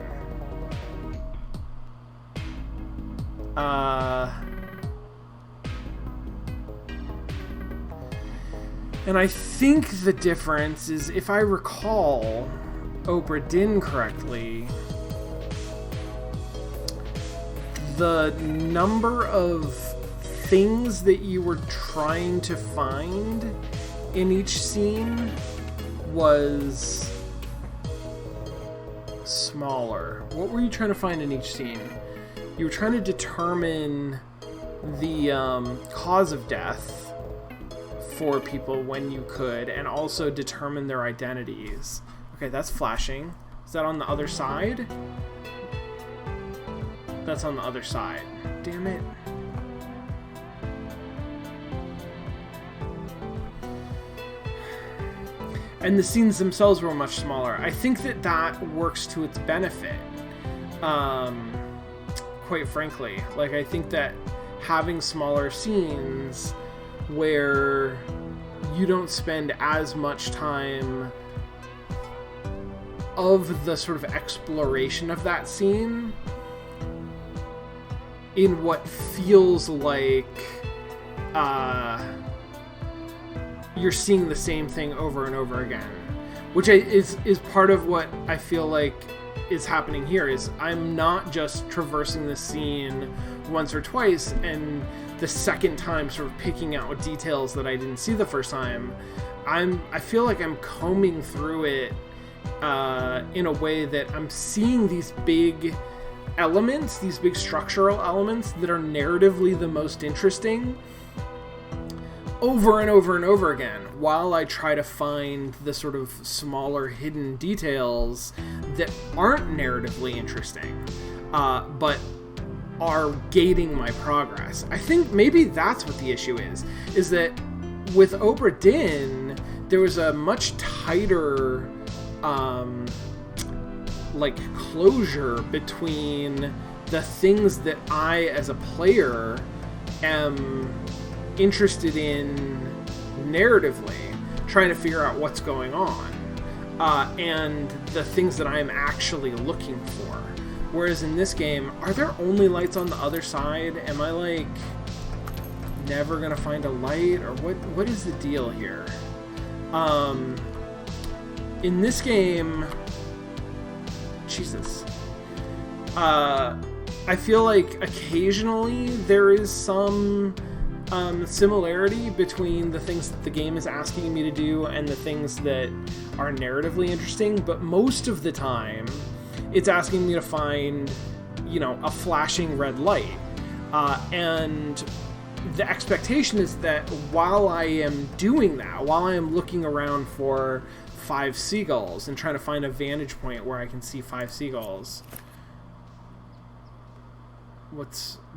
And I think the difference is, if I recall Obra Dinn correctly, the number of things that you were trying to find in each scene was smaller. What were you trying to find in each scene? You were trying to determine the cause of death for people when you could, and also determine their identities. Okay, that's flashing. Is that on the other side? That's on the other side. Damn it. And the scenes themselves were much smaller. I think that that works to its benefit. Quite frankly. Like, I think that having smaller scenes where you don't spend as much time of the sort of exploration of that scene in what feels like you're seeing the same thing over and over again, which is part of what I feel like is happening here. Is I'm not just traversing the scene once or twice and the second time sort of picking out details that I didn't see the first time. I feel like I'm combing through it in a way that I'm seeing these big elements, these big structural elements that are narratively the most interesting over and over and over again, while I try to find the sort of smaller hidden details that aren't narratively interesting, but are gating my progress. I think maybe that's what the issue is that with Obra Dinn, there was a much tighter closure between the things that I as a player am interested in narratively, trying to figure out what's going on, and the things that I'm actually looking for. Whereas in this game, are there only lights on the other side? Am I like never gonna find a light, or what is the deal here? In this game, Jesus, I feel like occasionally there is some similarity between the things that the game is asking me to do and the things that are narratively interesting, but most of the time it's asking me to find, a flashing red light, and the expectation is that while I am doing that, while I am looking around for 5 seagulls and trying to find a vantage point where I can see 5 seagulls,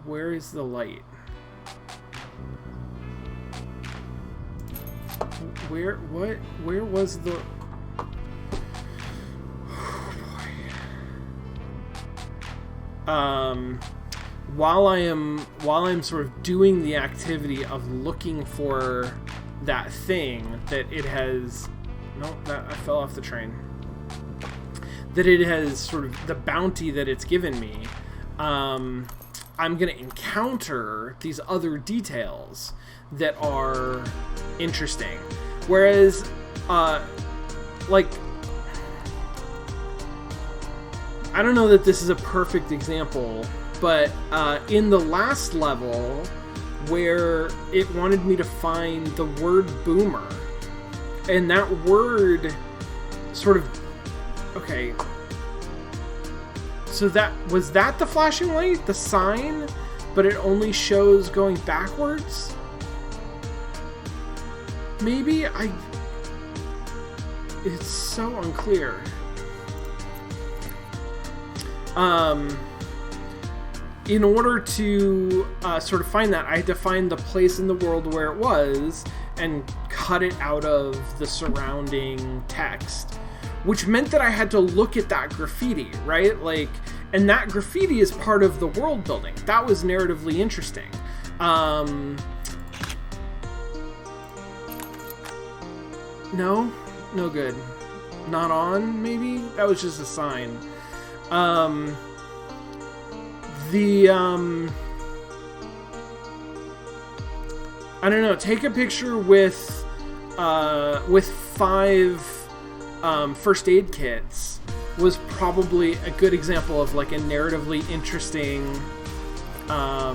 where is the light? Where was the... Oh boy. While I'm sort of doing the activity of looking for that thing that it has... Nope, I fell off the train. That it has sort of the bounty that it's given me, I'm going to encounter these other details that are interesting. Whereas, I don't know that this is a perfect example, but in the last level where it wanted me to find the word boomer, and that word sort of... Okay. So was that the flashing light? The sign? But it only shows going backwards? Maybe it's so unclear. In order to sort of find that, I had to find the place in the world where it was and cut it out of the surrounding text, which meant that I had to look at that graffiti, right? And that graffiti is part of the world building. That was narratively interesting. No good. Not on, maybe? That was just a sign. I don't know. Take a picture with 5 first aid kits was probably a good example of like a narratively interesting. I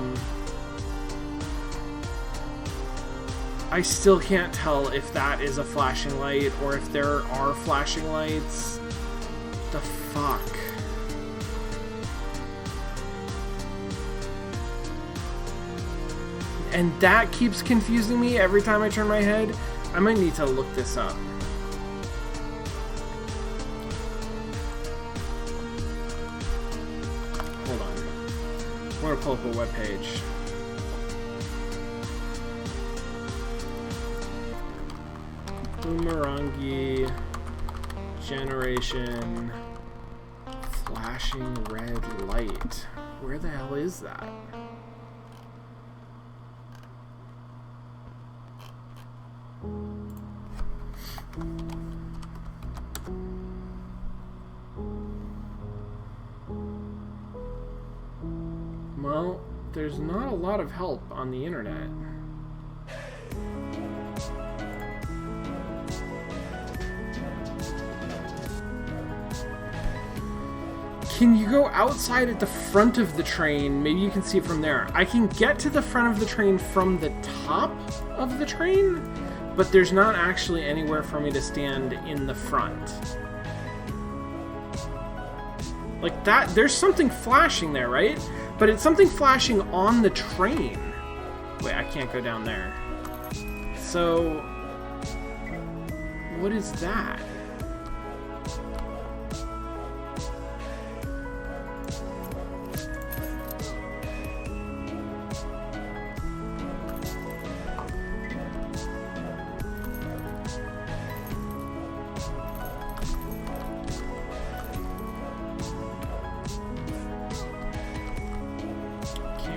still can't tell if that is a flashing light or if there are flashing lights. The fuck? And that keeps confusing me every time I turn my head. I might need to look this up. Hold on. I'm gonna pull up a webpage. Umurangi generation flashing red light. Where the hell is that? Well, there's not a lot of help on the internet. Can you go outside at the front of the train? Maybe you can see it from there. I can get to the front of the train from the top of the train, but there's not actually anywhere for me to stand in the front. Like that, there's something flashing there, right? But it's something flashing on the train. Wait, I can't go down there. So, what is that?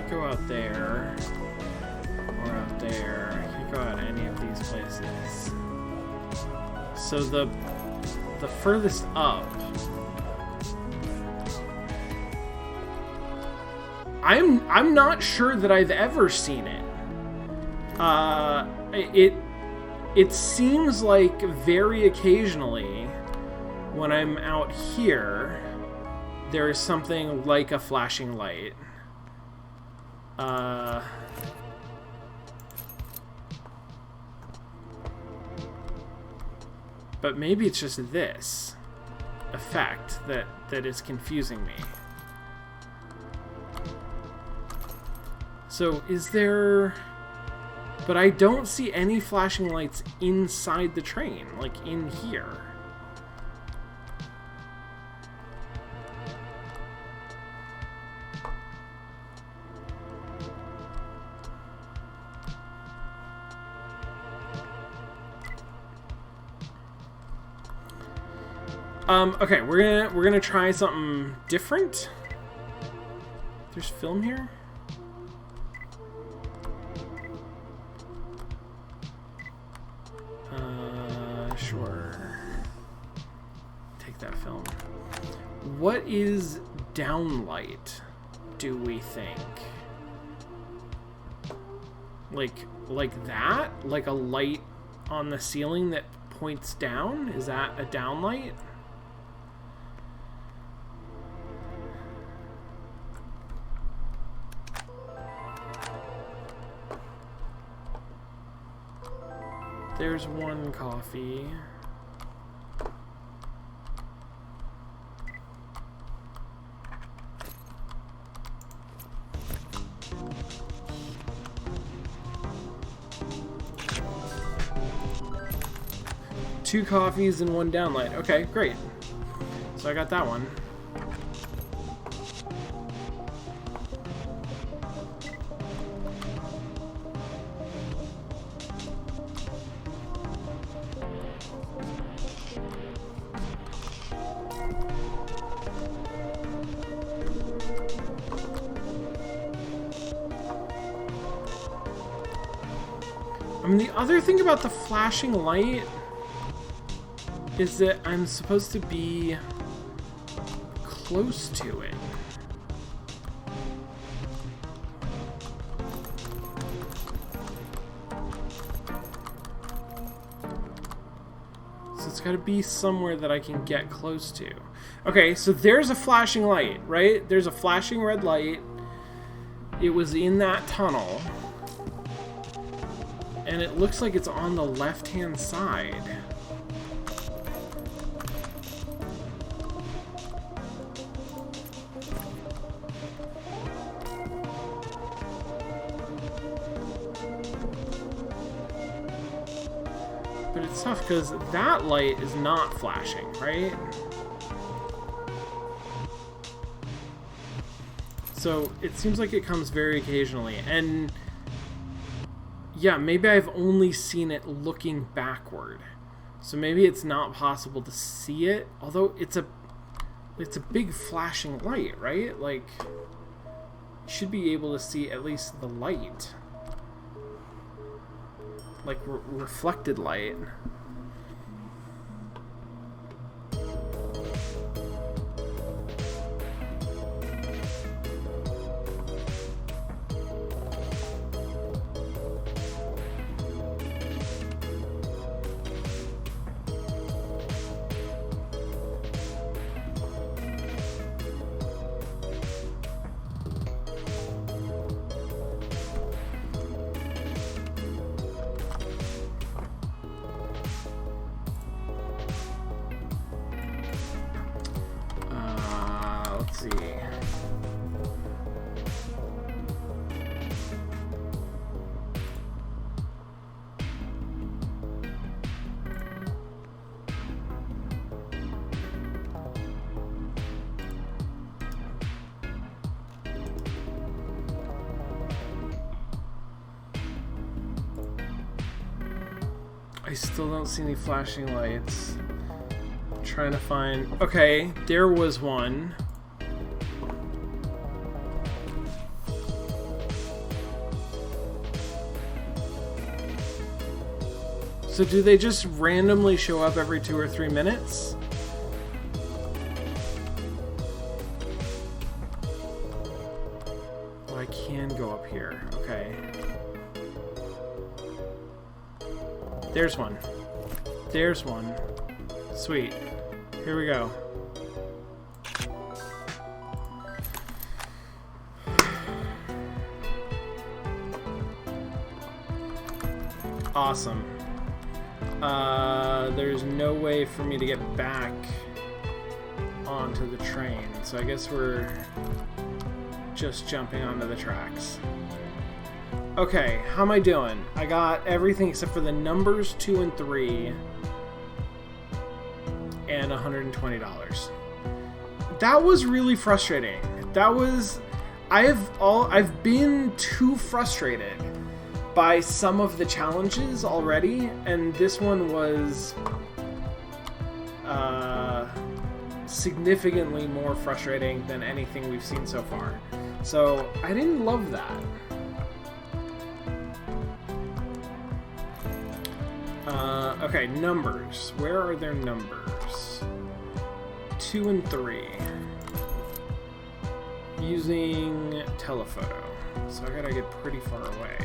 Go out there or out there. I can't go out any of these places. So the furthest up, I'm not sure that I've ever seen it. It seems like very occasionally when I'm out here there is something like a flashing light. But maybe it's just this effect that is confusing me. So is there... But I don't see any flashing lights inside the train, like in here. Okay, we're gonna try something different. There's film here? Sure. Take that film. What is downlight, do we think? Like that? Like a light on the ceiling that points down? Is that a downlight? There's one coffee. Two coffees and one downlight. Okay, great. So I got that one. I mean, the other thing about the flashing light is that I'm supposed to be close to it. got to be somewhere that I can get close to. Okay, so there's a flashing light, right? There's a flashing red light. It was in that tunnel. And it looks like it's on the left-hand side. But it's tough because that light is not flashing, right? So it seems like it comes very occasionally. And yeah, maybe I've only seen it looking backward. So maybe it's not possible to see it. Although it's a big flashing light, right? Like, you should be able to see at least the light. Like reflected light. Let's see. I still don't see any flashing lights. I'm trying to find... Okay, there was one. So do they just randomly show up every 2 or 3 minutes? Oh, I can go up here. Okay. There's one. There's one. Sweet. Here we go. Awesome. There's no way for me to get back onto the train, so I guess we're just jumping onto the tracks. Okay, how am I doing? I got everything except for the numbers 2 and 3 and $120. That was really frustrating. I've been too frustrated by some of the challenges already, and this one was significantly more frustrating than anything we've seen so far. So I didn't love that. Okay, numbers. Where are their numbers? 2 and 3. Using telephoto. So I gotta get pretty far away.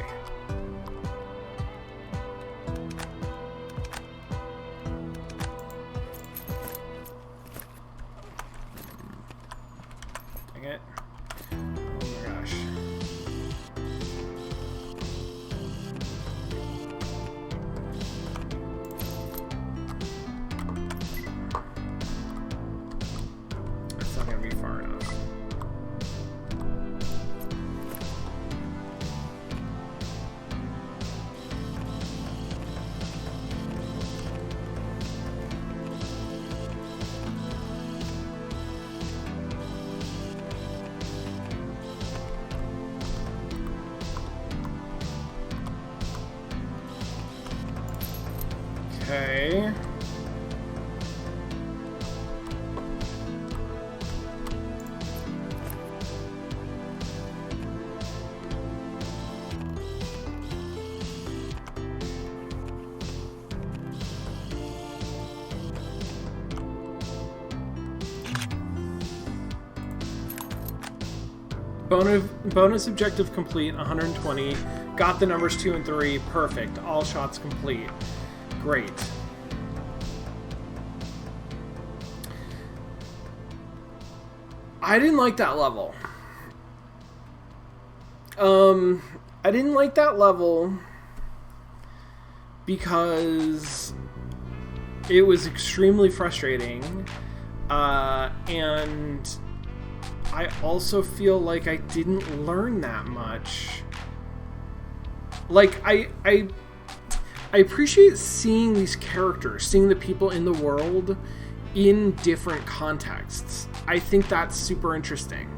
Dang it. Oh my gosh. That's not gonna be far enough. Okay. Bonus objective complete, 120. Got the numbers 2 and 3. Perfect. All shots complete. Great. I didn't like that level. I didn't like that level because it was extremely frustrating, and I also feel like I didn't learn that much. Like, I appreciate seeing these characters, seeing the people in the world in different contexts. I think that's super interesting.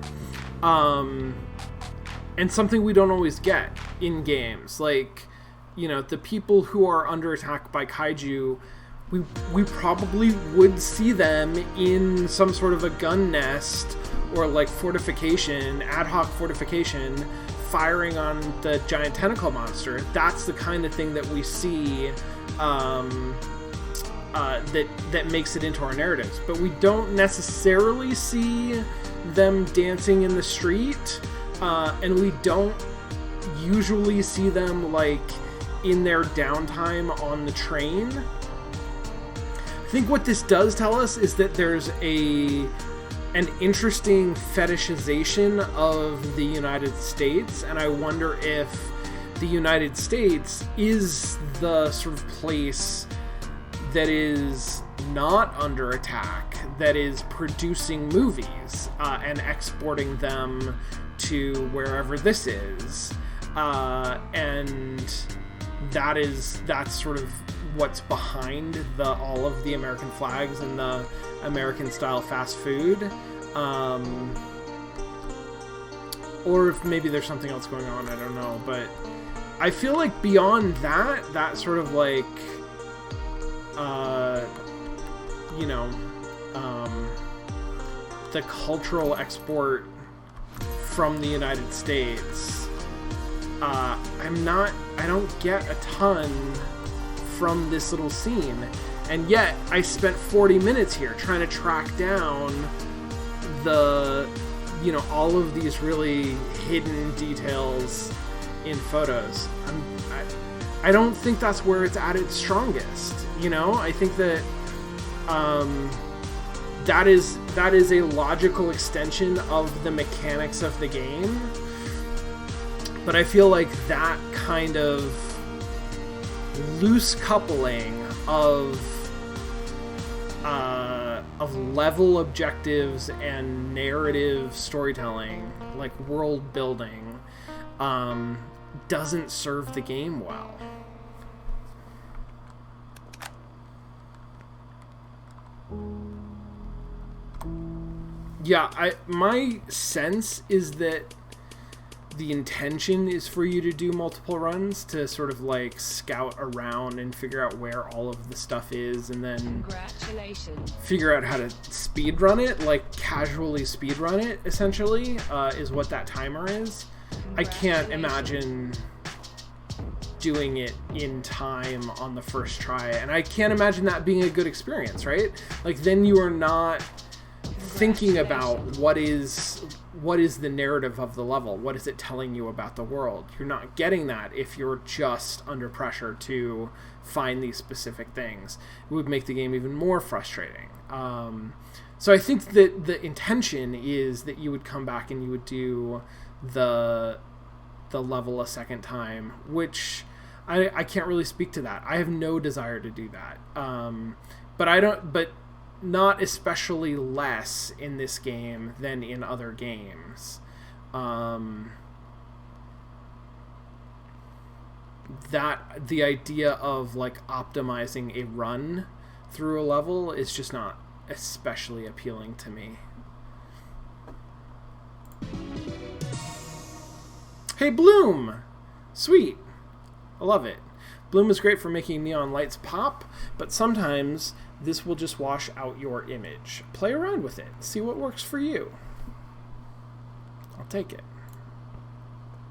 And something we don't always get in games. Like, you know, the people who are under attack by kaiju, we probably would see them in some sort of a gun nest or like fortification, ad hoc fortification, firing on the giant tentacle monster. That's the kind of thing that we see that makes it into our narratives. But we don't necessarily see them dancing in the street, and we don't usually see them like in their downtime on the train. I think what this does tell us is that there's an interesting fetishization of the United States, and I wonder if the United States is the sort of place that is not under attack, that is producing movies and exporting them to wherever this is, and that's sort of what's behind all of the American flags and the American style fast food, or if maybe there's something else going on, I don't know. But I feel like beyond that sort of like the cultural export from the United States, I don't get a ton from this little scene, and yet I spent 40 minutes here trying to track down all of these really hidden details in photos. I don't think that's where it's at its strongest. I think that that is a logical extension of the mechanics of the game, but I feel like that kind of loose coupling of level objectives and narrative storytelling, like world building, doesn't serve the game well. Yeah, my sense is that the intention is for you to do multiple runs to sort of like scout around and figure out where all of the stuff is, and then figure out how to speed run it, like casually speed run it, essentially, is what that timer is. I can't imagine doing it in time on the first try, and I can't imagine that being a good experience, right? Like, then you are not thinking about what is the narrative of the level, what is it telling you about the world. You're not getting that if you're just under pressure to find these specific things. It would make the game even more frustrating. So I think that the intention is that you would come back and you would do the level a second time, which I can't really speak to that. I have no desire to do that. But not especially less in this game than in other games. That the idea of like optimizing a run through a level is just not especially appealing to me. Hey, Bloom! Sweet. I love it. Bloom is great for making neon lights pop, but sometimes this will just wash out your image. Play around with it. See what works for you. I'll take it.